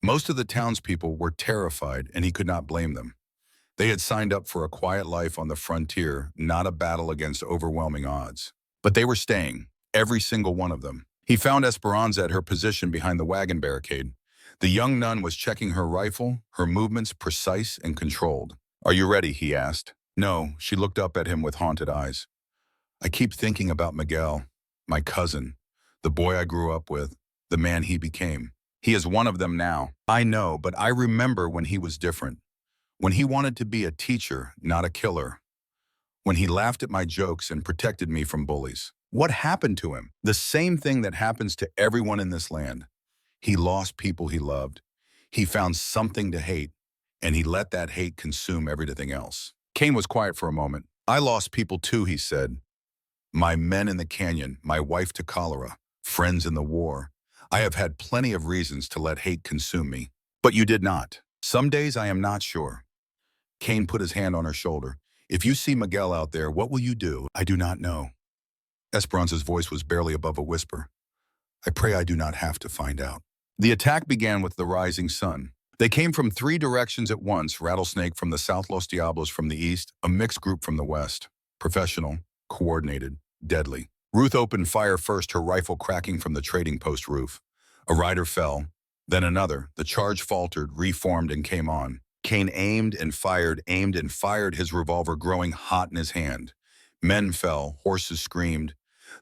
Most of the townspeople were terrified, and he could not blame them. They had signed up for a quiet life on the frontier, not a battle against overwhelming odds. But they were staying, every single one of them. He found Esperanza at her position behind the wagon barricade. The young nun was checking her rifle, her movements precise and controlled. "Are you ready?" he asked. "No," she looked up at him with haunted eyes. "I keep thinking about Miguel, my cousin, the boy I grew up with, the man he became. He is one of them now. I know, but I remember when he was different. When he wanted to be a teacher, not a killer. When he laughed at my jokes and protected me from bullies. What happened to him? The same thing that happens to everyone in this land. He lost people he loved. He found something to hate, and he let that hate consume everything else." Kane was quiet for a moment. "I lost people too," he said. "My men in the canyon, my wife to cholera, friends in the war. I have had plenty of reasons to let hate consume me. But you did not. Some days I am not sure." Kane put his hand on her shoulder. "If you see Miguel out there, what will you do?" "I do not know." Esperanza's voice was barely above a whisper. "I pray I do not have to find out." The attack began with the rising sun. They came from 3 directions at once: Rattlesnake from the south, Los Diablos from the east, a mixed group from the west. Professional, coordinated, deadly. Ruth opened fire first, her rifle cracking from the trading post roof. A rider fell, then another. The charge faltered, reformed, and came on. Kane aimed and fired, his revolver growing hot in his hand. Men fell, horses screamed.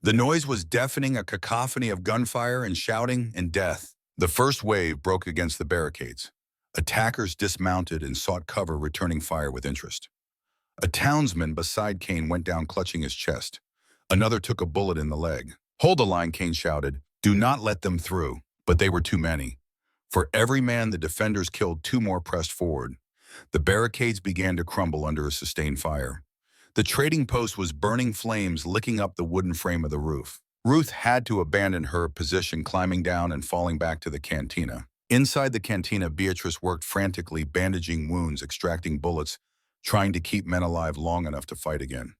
The noise was deafening, a cacophony of gunfire and shouting and death. The first wave broke against the barricades. Attackers dismounted and sought cover, returning fire with interest. A townsman beside Kane went down clutching his chest. Another took a bullet in the leg. "Hold the line," Kane shouted. "Do not let them through." But they were too many. For every man the defenders killed, 2 more pressed forward. The barricades began to crumble under a sustained fire. The trading post was burning flames, licking up the wooden frame of the roof. Ruth had to abandon her position, climbing down and falling back to the cantina. Inside the cantina, Beatrice worked frantically, bandaging wounds, extracting bullets, trying to keep men alive long enough to fight again.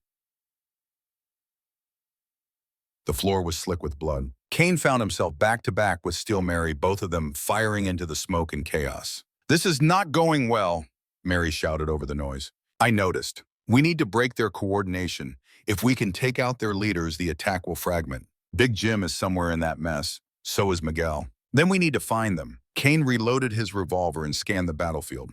The floor was slick with blood. Kane found himself back to back with Steel Mary, both of them firing into the smoke and chaos. "This is not going well," Mary shouted over the noise. "I noticed. We need to break their coordination. If we can take out their leaders, the attack will fragment. Big Jim is somewhere in that mess. So is Miguel. Then we need to find them." Kane reloaded his revolver and scanned the battlefield.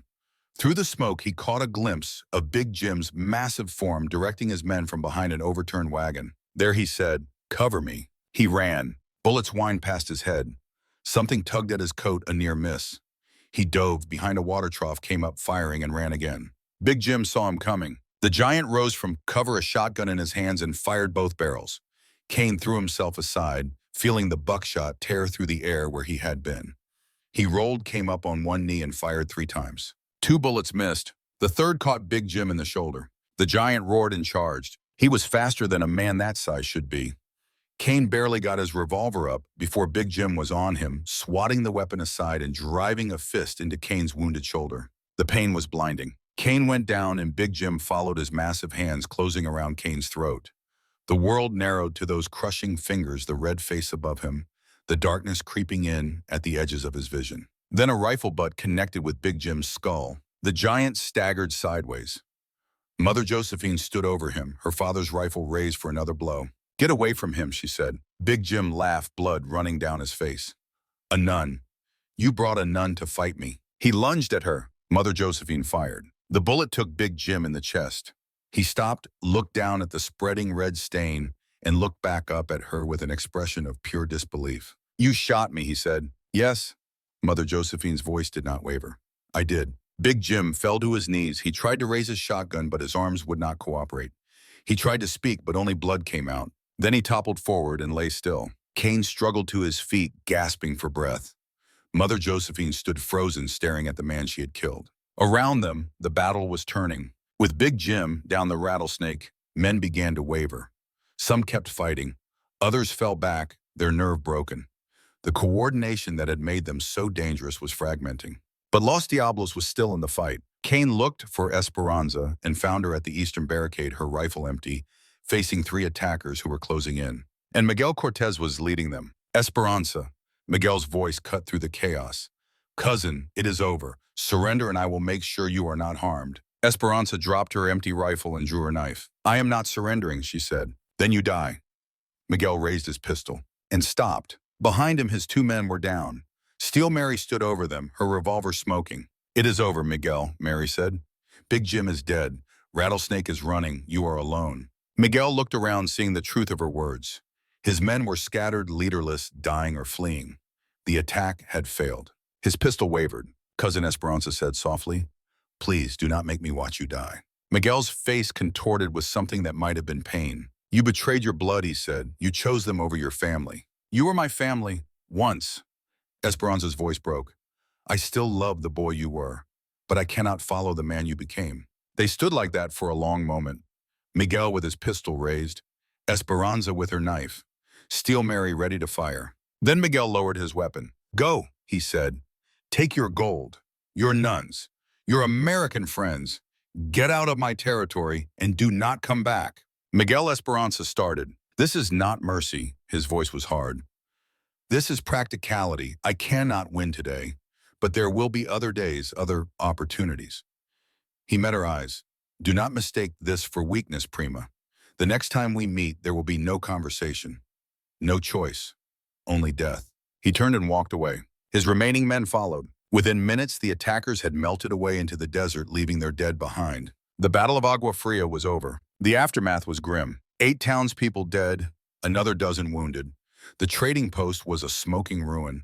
Through the smoke, he caught a glimpse of Big Jim's massive form directing his men from behind an overturned wagon. "There," he said. "Cover me." He ran. Bullets whined past his head. Something tugged at his coat, a near miss. He dove behind a water trough, came up firing, and ran again. Big Jim saw him coming. The giant rose from cover, a shotgun in his hands, and fired both barrels. Kane threw himself aside, feeling the buckshot tear through the air where he had been. He rolled, came up on one knee, and fired 3 times. 2 bullets missed. The third caught Big Jim in the shoulder. The giant roared and charged. He was faster than a man that size should be. Kane barely got his revolver up before Big Jim was on him, swatting the weapon aside and driving a fist into Kane's wounded shoulder. The pain was blinding. Kane went down and Big Jim followed, his massive hands closing around Kane's throat. The world narrowed to those crushing fingers, the red face above him, the darkness creeping in at the edges of his vision. Then a rifle butt connected with Big Jim's skull. The giant staggered sideways. Mother Josephine stood over him, her father's rifle raised for another blow. "Get away from him," she said. Big Jim laughed, blood running down his face. "A nun. You brought a nun to fight me." He lunged at her. Mother Josephine fired. The bullet took Big Jim in the chest. He stopped, looked down at the spreading red stain, and looked back up at her with an expression of pure disbelief. "You shot me," he said. "Yes." Mother Josephine's voice did not waver. "I did." Big Jim fell to his knees. He tried to raise his shotgun, but his arms would not cooperate. He tried to speak, but only blood came out. Then he toppled forward and lay still. Kane struggled to his feet, gasping for breath. Mother Josephine stood frozen, staring at the man she had killed. Around them, the battle was turning. With Big Jim down the Rattlesnake, men began to waver. Some kept fighting. Others fell back, their nerve broken. The coordination that had made them so dangerous was fragmenting. But Los Diablos was still in the fight. Kane looked for Esperanza and found her at the eastern barricade, her rifle empty, facing 3 attackers who were closing in. And Miguel Cortez was leading them. "Esperanza," Miguel's voice cut through the chaos. "Cousin, it is over. Surrender and I will make sure you are not harmed." Esperanza dropped her empty rifle and drew her knife. "I am not surrendering," she said. "Then you die." Miguel raised his pistol and stopped. Behind him, his two men were down. Steel Mary stood over them, her revolver smoking. "It is over, Miguel," Mary said. "Big Jim is dead. Rattlesnake is running. You are alone." Miguel looked around, seeing the truth of her words. His men were scattered, leaderless, dying or fleeing. The attack had failed. His pistol wavered. Cousin Esperanza said softly, "Please, do not make me watch you die." Miguel's face contorted with something that might have been pain. "You betrayed your blood," he said. "You chose them over your family." "You were my family, once." Esperanza's voice broke. "I still love the boy you were, but I cannot follow the man you became." They stood like that for a long moment. Miguel with his pistol raised, Esperanza with her knife, Steel Mary ready to fire. Then Miguel lowered his weapon. "Go," he said. "Take your gold, your nuns, your American friends. Get out of my territory and do not come back." Miguel Esperanza started. "This is not mercy." His voice was hard. "This is practicality. I cannot win today, but there will be other days, other opportunities." He met her eyes. "Do not mistake this for weakness, Prima. The next time we meet, there will be no conversation, no choice, only death." He turned and walked away. His remaining men followed. Within minutes, the attackers had melted away into the desert, leaving their dead behind. The Battle of Agua Fria was over. The aftermath was grim. 8 townspeople dead, another dozen wounded. The trading post was a smoking ruin.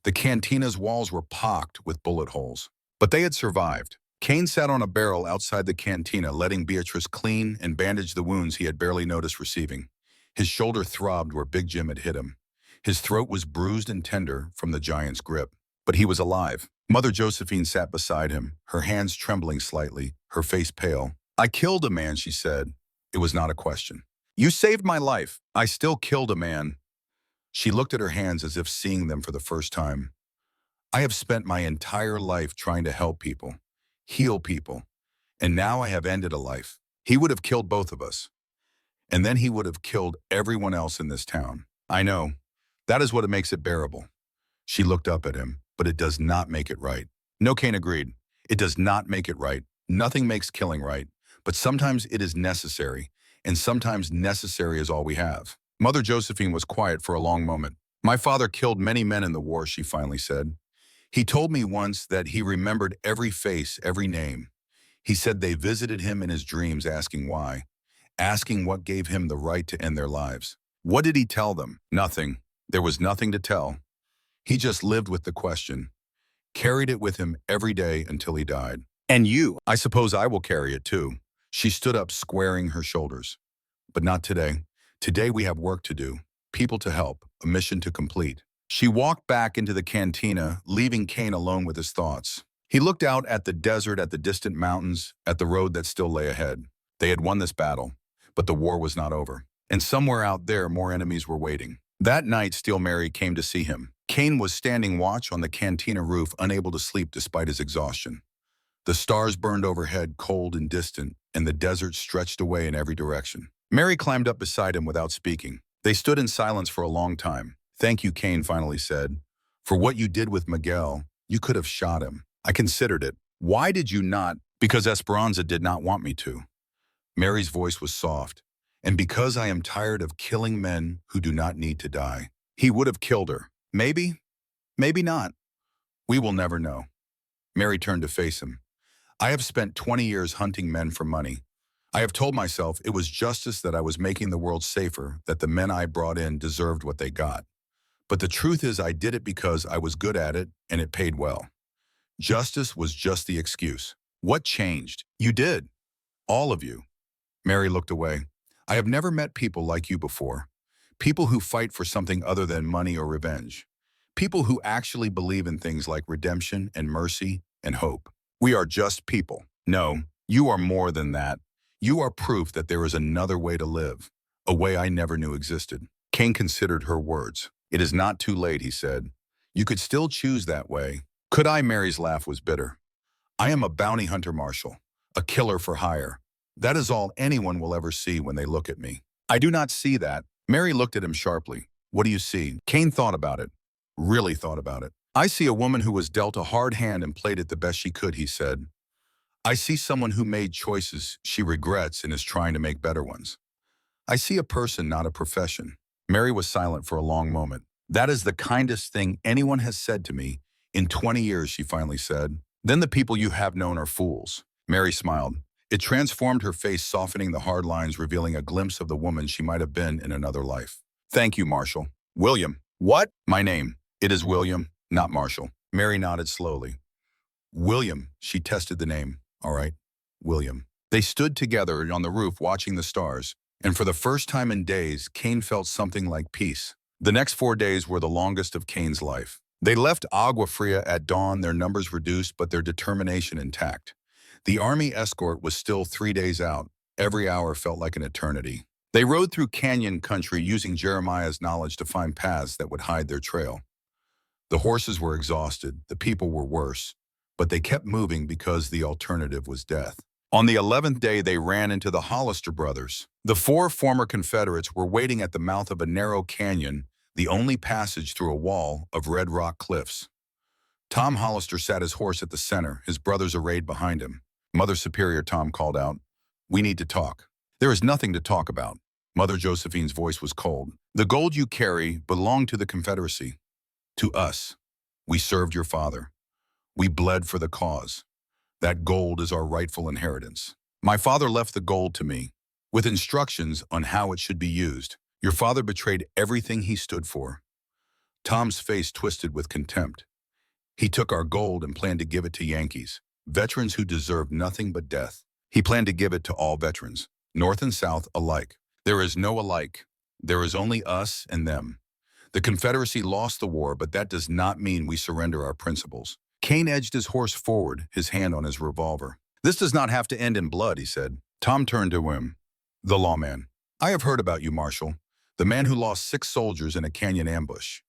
The cantina's walls were pocked with bullet holes. But they had survived. Kane sat on a barrel outside the cantina, letting Beatrice clean and bandage the wounds he had barely noticed receiving. His shoulder throbbed where Big Jim had hit him. His throat was bruised and tender from the giant's grip. But he was alive. Mother Josephine sat beside him, her hands trembling slightly, her face pale. "I killed a man," she said. It was not a question. "You saved my life. I still killed a man." She looked at her hands as if seeing them for the first time. "I have spent my entire life trying to help people, heal people, and now I have ended a life. He would have killed both of us. And then he would have killed everyone else in this town. I know. That is what makes it bearable." She looked up at him. "But it does not make it right." "No," Kane agreed. "It does not make it right. Nothing makes killing right. But sometimes it is necessary, and sometimes necessary is all we have." Mother Josephine was quiet for a long moment. "My father killed many men in the war," she finally said. "He told me once that he remembered every face, every name. He said they visited him in his dreams asking why, asking what gave him the right to end their lives." "What did he tell them?" "Nothing. There was nothing to tell. He just lived with the question, carried it with him every day until he died." "And you?" "I suppose I will carry it too." She stood up, squaring her shoulders. "But not today. Today we have work to do, people to help, a mission to complete." She walked back into the cantina, leaving Kane alone with his thoughts. He looked out at the desert, at the distant mountains, at the road that still lay ahead. They had won this battle, but the war was not over. And somewhere out there, more enemies were waiting. That night, Steel Mary came to see him. Kane was standing watch on the cantina roof, unable to sleep despite his exhaustion. The stars burned overhead, cold and distant, and the desert stretched away in every direction. Mary climbed up beside him without speaking. They stood in silence for a long time. "Thank you," Kane finally said. "For what you did with Miguel. You could have shot him. I considered it." "Why did you not?" "Because Esperanza did not want me to." Mary's voice was soft. "And because I am tired of killing men who do not need to die." He would have killed her. Maybe, maybe not. We will never know. Mary turned to face him. "I have spent 20 years hunting men for money. I have told myself it was justice, that I was making the world safer, that the men I brought in deserved what they got. But the truth is I did it because I was good at it and it paid well. Justice was just the excuse." "What changed?" "You did. All of you." Mary looked away. "I have never met people like you before. People who fight for something other than money or revenge. People who actually believe in things like redemption and mercy and hope. We are just people." "No, you are more than that. You are proof that there is another way to live, a way I never knew existed." Kane considered her words. "It is not too late," he said. "You could still choose that way." "Could I?" Mary's laugh was bitter. "I am a bounty hunter, Marshal, a killer for hire. That is all anyone will ever see when they look at me." "I do not see that." Mary looked at him sharply. "What do you see?" Kane thought about it. Really thought about it. "I see a woman who was dealt a hard hand and played it the best she could," he said. "I see someone who made choices she regrets and is trying to make better ones. I see a person, not a profession." Mary was silent for a long moment. That is the kindest thing anyone has said to me in 20 years, she finally said. Then the people you have known are fools. Mary smiled. It transformed her face, softening the hard lines, revealing a glimpse of the woman she might have been in another life. Thank you, Marshall. William. What? My name. It is William, not Marshall. Mary nodded slowly. William, she tested the name. All right, William. They stood together on the roof watching the stars, and for the first time in days, Kane felt something like peace. The next 4 days were the longest of Kane's life. They left Agua Fria at dawn, their numbers reduced, but their determination intact. The army escort was still 3 days out. Every hour felt like an eternity. They rode through canyon country using Jeremiah's knowledge to find paths that would hide their trail. The horses were exhausted, the people were worse, but they kept moving because the alternative was death. On the 11th day, they ran into the Hollister brothers. The 4 former Confederates were waiting at the mouth of a narrow canyon, the only passage through a wall of red rock cliffs. Tom Hollister sat his horse at the center, his brothers arrayed behind him. Mother Superior, Tom called out, "We need to talk." "There is nothing to talk about." Mother Josephine's voice was cold. "The gold you carry belonged to the Confederacy. To us. We served your father. We bled for the cause. That gold is our rightful inheritance. My father left the gold to me, with instructions on how it should be used. Your father betrayed everything he stood for." Tom's face twisted with contempt. "He took our gold and planned to give it to Yankees, veterans who deserved nothing but death. He planned to give it to all veterans, North and South alike. There is no alike. There is only us and them. The Confederacy lost the war, but that does not mean we surrender our principles." Kane edged his horse forward, his hand on his revolver. "This does not have to end in blood," he said. Tom turned to him. "The lawman. I have heard about you, Marshal. The man who lost 6 soldiers in a canyon ambush.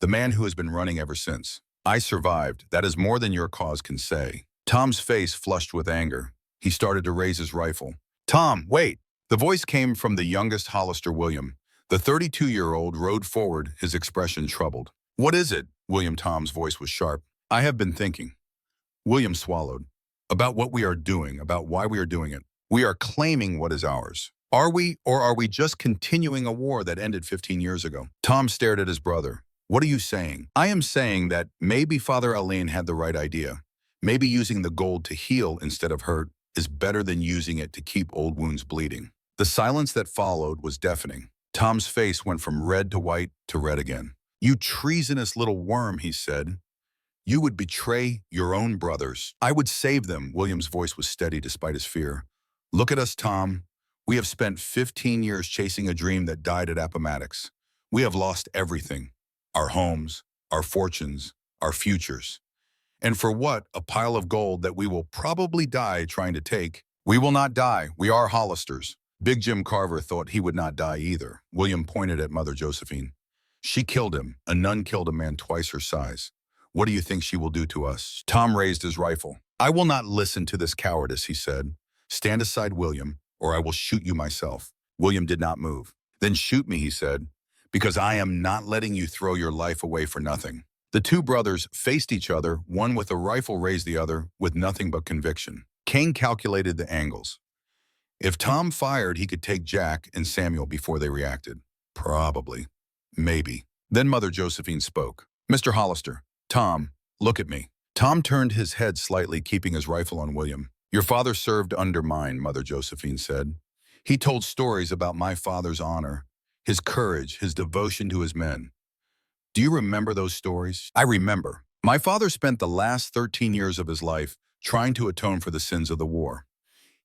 The man who has been running ever since. I survived. That is more than your cause can say." Tom's face flushed with anger. He started to raise his rifle. "Tom, wait!" The voice came from the youngest Hollister, William. The 32-year-old rode forward, his expression troubled. "What is it?" William Tom's voice was sharp. "I have been thinking." William swallowed. "About what we are doing, about why we are doing it. We are claiming what is ours. Are we, or are we just continuing a war that ended 15 years ago?" Tom stared at his brother. "What are you saying?" "I am saying that maybe Father Alain had the right idea. Maybe using the gold to heal instead of hurt is better than using it to keep old wounds bleeding." The silence that followed was deafening. Tom's face went from red to white to red again. "You treasonous little worm," he said. "You would betray your own brothers." "I would save them." William's voice was steady despite his fear. "Look at us, Tom. We have spent 15 years chasing a dream that died at Appomattox. We have lost everything. Our homes, our fortunes, our futures. And for what? A pile of gold that we will probably die trying to take. We will not die. We are Hollisters." Big Jim Carver thought he would not die either. William pointed at Mother Josephine. "She killed him. A nun killed a man twice her size. What do you think she will do to us?" Tom raised his rifle. "I will not listen to this cowardice," he said. "Stand aside, William, or I will shoot you myself." William did not move. "Then shoot me," he said, "because I am not letting you throw your life away for nothing." The 2 brothers faced each other, one with a rifle raised, the other with nothing but conviction. Kane calculated the angles. If Tom fired, he could take Jack and Samuel before they reacted. Probably. Maybe. Then Mother Josephine spoke. "Mr. Hollister, Tom, look at me." Tom turned his head slightly, keeping his rifle on William. "Your father served under mine," Mother Josephine said. "He told stories about my father's honor, his courage, his devotion to his men. Do you remember those stories?" "I remember. My father spent the last 13 years of his life trying to atone for the sins of the war.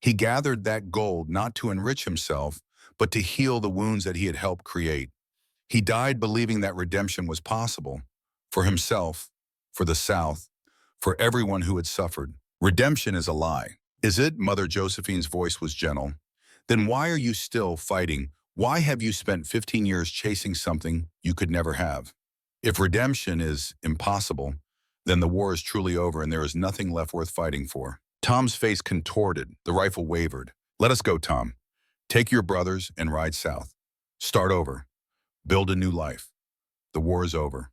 He gathered that gold not to enrich himself, but to heal the wounds that he had helped create. He died believing that redemption was possible, for himself, for the South, for everyone who had suffered. Redemption is a lie." "Is it?" Mother Josephine's voice was gentle. "Then why are you still fighting? Why have you spent 15 years chasing something you could never have? If redemption is impossible, then the war is truly over and there is nothing left worth fighting for." Tom's face contorted. The rifle wavered. "Let us go, Tom. Take your brothers and ride south. Start over. Build a new life. The war is over.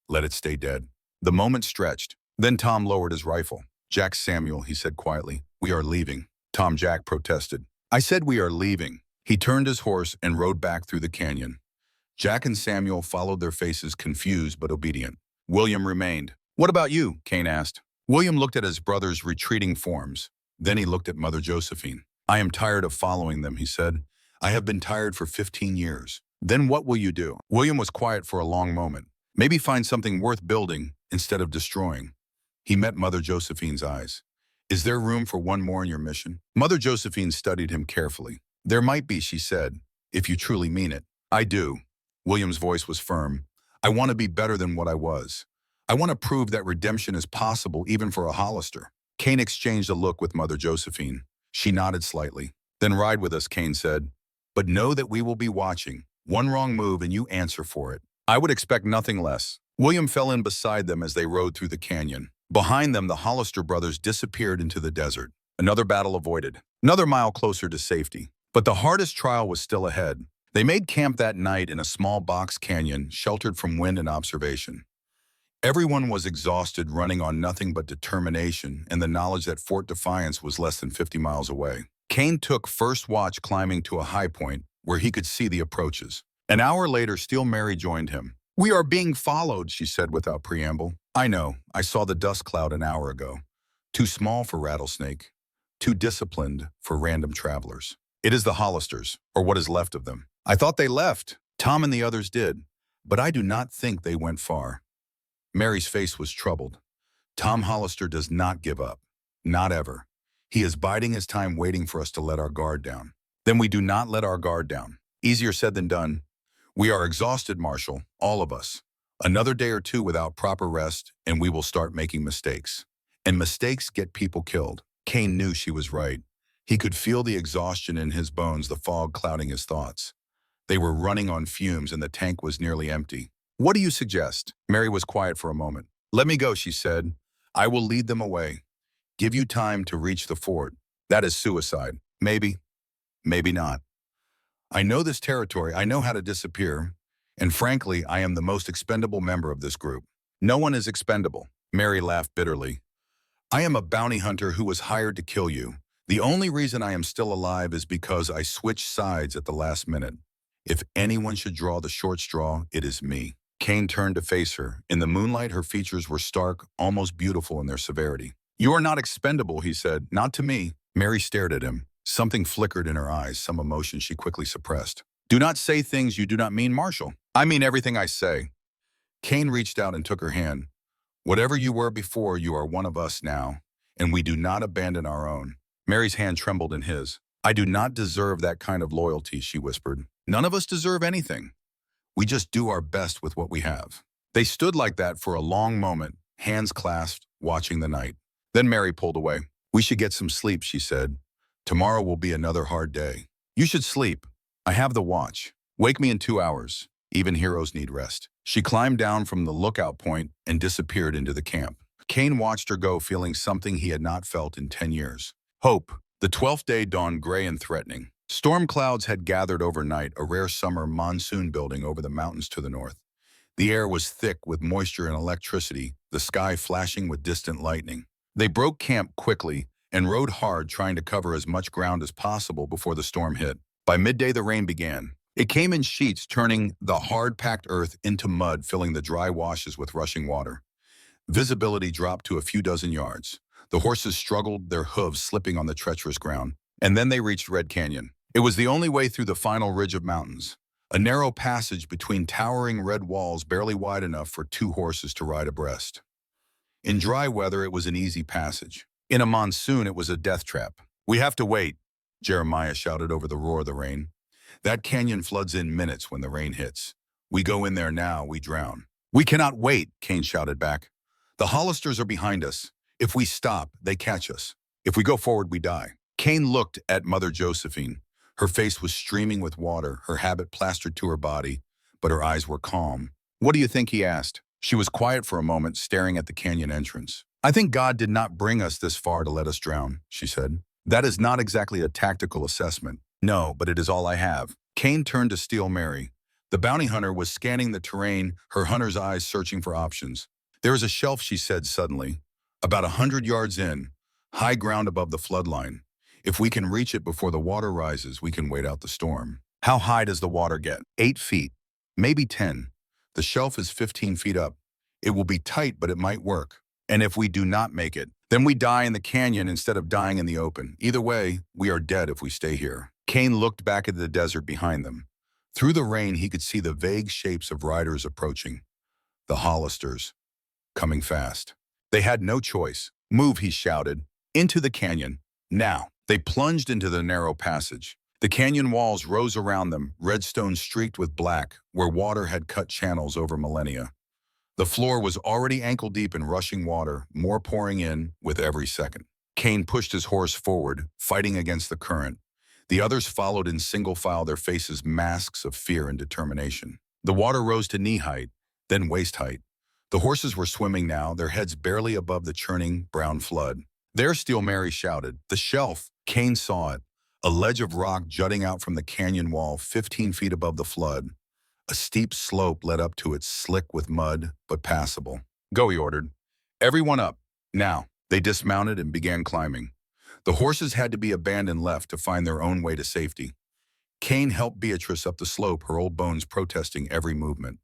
Let it stay dead." The moment stretched. Then Tom lowered his rifle. "Jack, Samuel," he said quietly, "we are leaving." Tom, Jack protested. "I said we are leaving." He turned his horse and rode back through the canyon. Jack and Samuel followed, their faces confused but obedient. William remained. "What about you?" Cain asked. William looked at his brother's retreating forms. Then he looked at Mother Josephine. "I am tired of following them," he said. "I have been tired for 15 years. "Then what will you do?" William was quiet for a long moment. "Maybe find something worth building instead of destroying." He met Mother Josephine's eyes. "Is there room for one more in your mission?" Mother Josephine studied him carefully. "There might be," she said, "if you truly mean it." "I do." William's voice was firm. "I want to be better than what I was. I want to prove that redemption is possible even for a Hollister." Cain exchanged a look with Mother Josephine. She nodded slightly. "Then ride with us," Cain said. "But know that we will be watching. One wrong move and you answer for it." "I would expect nothing less." William fell in beside them as they rode through the canyon. Behind them, the Hollister brothers disappeared into the desert. Another battle avoided. Another mile closer to safety. But the hardest trial was still ahead. They made camp that night in a small box canyon, sheltered from wind and observation. Everyone was exhausted, running on nothing but determination and the knowledge that Fort Defiance was less than 50 miles away. Cain took first watch, climbing to a high point where he could see the approaches. An hour later, Steel Mary joined him. "We are being followed," she said without preamble. "I know. I saw the dust cloud an hour ago. Too small for Rattlesnake. Too disciplined for random travelers. It is the Hollisters, or what is left of them. I thought they left. Tom and the others did. But I do not think they went far." Mary's face was troubled. "Tom Hollister does not give up. Not ever. He is biding his time, waiting for us to let our guard down." "Then we do not let our guard down." "Easier said than done. We are exhausted, Marshal, all of us. Another day or two without proper rest, and we will start making mistakes. And mistakes get people killed." Cain knew she was right. He could feel the exhaustion in his bones, the fog clouding his thoughts. They were running on fumes and the tank was nearly empty. "What do you suggest?" Mary was quiet for a moment. "Let me go," she said. "I will lead them away. Give you time to reach the fort. That is suicide. Maybe. Maybe not. I know this territory. I know how to disappear. And frankly, I am the most expendable member of this group." "No one is expendable." Mary laughed bitterly. "I am a bounty hunter who was hired to kill you. The only reason I am still alive is because I switched sides at the last minute. If anyone should draw the short straw, it is me." Cain turned to face her. In the moonlight, her features were stark, almost beautiful in their severity. "You are not expendable," he said. "Not to me." Mary stared at him. Something flickered in her eyes, some emotion she quickly suppressed. "Do not say things you do not mean, Marshal." "I mean everything I say." Cain reached out and took her hand. "Whatever you were before, you are one of us now, and we do not abandon our own." Mary's hand trembled in his. "I do not deserve that kind of loyalty," she whispered. "None of us deserve anything. We just do our best with what we have." They stood like that for a long moment, hands clasped, watching the night. Then Mary pulled away. "We should get some sleep," she said. "Tomorrow will be another hard day." "You should sleep. I have the watch. Wake me in 2 hours. Even heroes need rest." She climbed down from the lookout point and disappeared into the camp. Cain watched her go, feeling something he had not felt in 10 years. Hope. The 12th day dawned gray and threatening. Storm clouds had gathered overnight, a rare summer monsoon building over the mountains to the north. The air was thick with moisture and electricity, the sky flashing with distant lightning. They broke camp quickly and rode hard, trying to cover as much ground as possible before the storm hit. By midday, the rain began. It came in sheets, turning the hard-packed earth into mud, filling the dry washes with rushing water. Visibility dropped to a few dozen yards. The horses struggled, their hooves slipping on the treacherous ground. And then they reached Red Canyon. It was the only way through the final ridge of mountains, a narrow passage between towering red walls barely wide enough for 2 horses to ride abreast. In dry weather, it was an easy passage. In a monsoon, it was a death trap. "We have to wait," Jeremiah shouted over the roar of the rain. "That canyon floods in minutes when the rain hits. We go in there now, we drown." "We cannot wait," Cain shouted back. "The Hollisters are behind us. If we stop, they catch us. If we go forward, we die." Cain looked at Mother Josephine. Her face was streaming with water, her habit plastered to her body, but her eyes were calm. "What do you think?" he asked. She was quiet for a moment, staring at the canyon entrance. "I think God did not bring us this far to let us drown," she said. "That is not exactly a tactical assessment." "No, but it is all I have." Cain turned to Steel Mary. The bounty hunter was scanning the terrain, her hunter's eyes searching for options. "There is a shelf," she said suddenly, "about 100 yards in, high ground above the flood line. If we can reach it before the water rises, we can wait out the storm." "How high does the water get?" 8 feet. Maybe 10. The shelf is 15 feet up. It will be tight, but it might work. And if we do not make it, then we die in the canyon instead of dying in the open. Either way, we are dead if we stay here. Kane looked back at the desert behind them. Through the rain, he could see the vague shapes of riders approaching. The Hollisters, coming fast. They had no choice. Move, he shouted. Into the canyon. Now. They plunged into the narrow passage. The canyon walls rose around them, red stone streaked with black, where water had cut channels over millennia. The floor was already ankle-deep in rushing water, more pouring in with every second. Kane pushed his horse forward, fighting against the current. The others followed in single file, their faces masks of fear and determination. The water rose to knee-height, then waist-height. The horses were swimming now, their heads barely above the churning brown flood. There, Steel Mary shouted. The shelf. Kane saw it. A ledge of rock jutting out from the canyon wall 15 feet above the flood. A steep slope led up to it, slick with mud, but passable. Go, he ordered. Everyone up. Now. They dismounted and began climbing. The horses had to be abandoned left to find their own way to safety. Kane helped Beatrice up the slope, her old bones protesting every movement.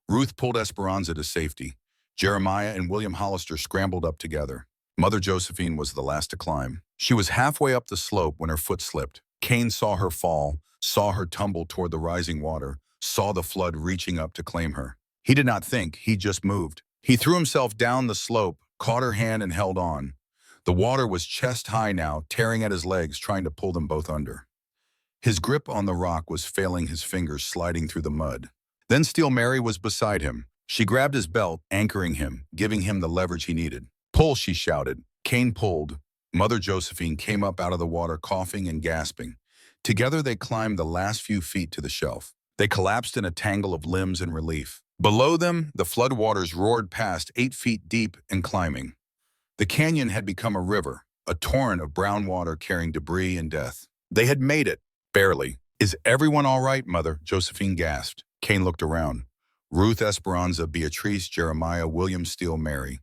Ruth pulled Esperanza to safety. Jeremiah and William Hollister scrambled up together. Mother Josephine was the last to climb. She was halfway up the slope when her foot slipped. Kane saw her fall, saw her tumble toward the rising water, saw the flood reaching up to claim her. He did not think, he just moved. He threw himself down the slope, caught her hand and held on. The water was chest high now, tearing at his legs, trying to pull them both under. His grip on the rock was failing, his fingers sliding through the mud. Then Steel Mary was beside him. She grabbed his belt, anchoring him, giving him the leverage he needed. Pull, she shouted. Kane pulled. Mother Josephine came up out of the water, coughing and gasping. Together they climbed the last few feet to the shelf. They collapsed in a tangle of limbs in relief. Below them, the floodwaters roared past 8 feet deep and climbing. The canyon had become a river, a torrent of brown water carrying debris and death. They had made it, barely. Is everyone all right, Mother? Josephine gasped. Kane looked around. Ruth, Esperanza, Beatrice, Jeremiah, William, Steel Mary.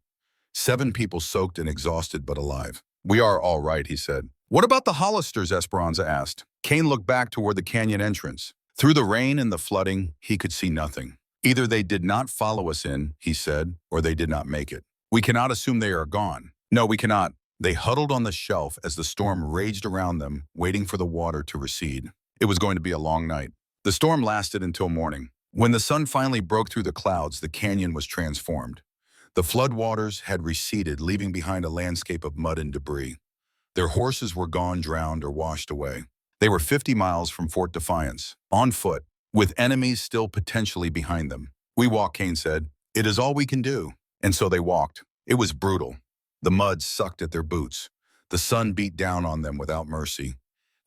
7 people soaked and exhausted but alive. We are all right, he said. What about the Hollisters? Esperanza asked. Kane looked back toward the canyon entrance. Through the rain and the flooding, he could see nothing. Either they did not follow us in, he said, or they did not make it. We cannot assume they are gone. No, we cannot. They huddled on the shelf as the storm raged around them, waiting for the water to recede. It was going to be a long night. The storm lasted until morning. When the sun finally broke through the clouds, the canyon was transformed. The floodwaters had receded, leaving behind a landscape of mud and debris. Their horses were gone, drowned, or washed away. They were 50 miles from Fort Defiance, on foot, with enemies still potentially behind them. We walk, Kane said. It is all we can do. And so they walked. It was brutal. The mud sucked at their boots. The sun beat down on them without mercy.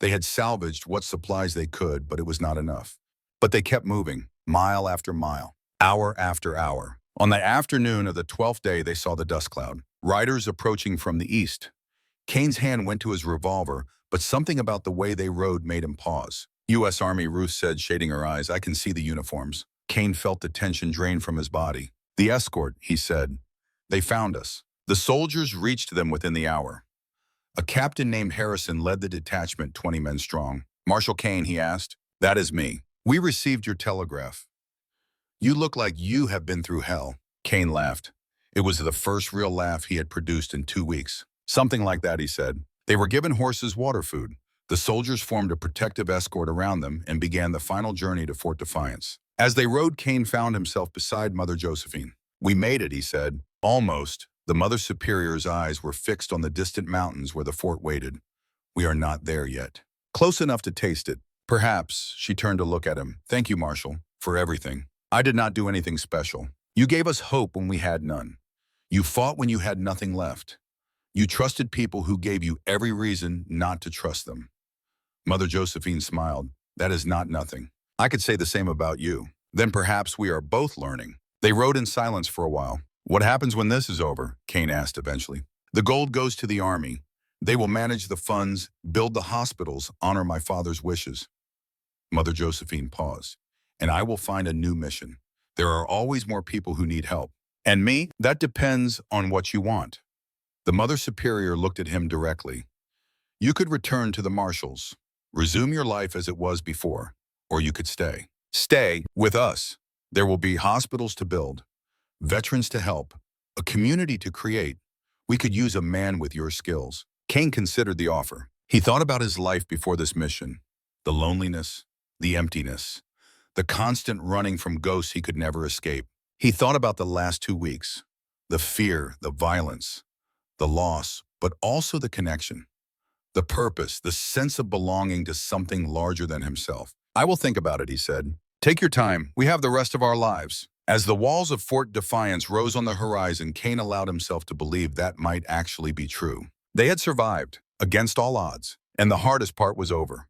They had salvaged what supplies they could, but it was not enough. But they kept moving, mile after mile, hour after hour. On the afternoon of the 12th day, they saw the dust cloud, riders approaching from the east. Kane's hand went to his revolver, but something about the way they rode made him pause. U.S. Army, Ruth said, shading her eyes. I can see the uniforms. Kane felt the tension drain from his body. The escort, he said. They found us. The soldiers reached them within the hour. A captain named Harrison led the detachment, 20 men strong. Marshal Kane, he asked. That is me. We received your telegraph. You look like you have been through hell. Kane laughed. It was the first real laugh he had produced in 2 weeks. Something like that, he said. They were given horses water food. The soldiers formed a protective escort around them and began the final journey to Fort Defiance. As they rode, Kane found himself beside Mother Josephine. We made it, he said. Almost. The Mother Superior's eyes were fixed on the distant mountains where the fort waited. We are not there yet. Close enough to taste it. Perhaps, she turned to look at him. Thank you, Marshal, for everything. I did not do anything special. You gave us hope when we had none. You fought when you had nothing left. You trusted people who gave you every reason not to trust them. Mother Josephine smiled. That is not nothing. I could say the same about you. Then perhaps we are both learning. They rode in silence for a while. What happens when this is over? Kane asked eventually. The gold goes to the army. They will manage the funds, build the hospitals, honor my father's wishes. Mother Josephine paused. And I will find a new mission. There are always more people who need help. And me? That depends on what you want. The Mother Superior looked at him directly. You could return to the marshals, resume your life as it was before, or you could stay. Stay with us. There will be hospitals to build, veterans to help, a community to create. We could use a man with your skills. Kane considered the offer. He thought about his life before this mission, the loneliness, the emptiness, the constant running from ghosts he could never escape. He thought about the last 2 weeks, the fear, the violence, the loss, but also the connection, the purpose, the sense of belonging to something larger than himself. I will think about it, he said. Take your time. We have the rest of our lives. As the walls of Fort Defiance rose on the horizon, Kane allowed himself to believe that might actually be true. They had survived, against all odds, and the hardest part was over.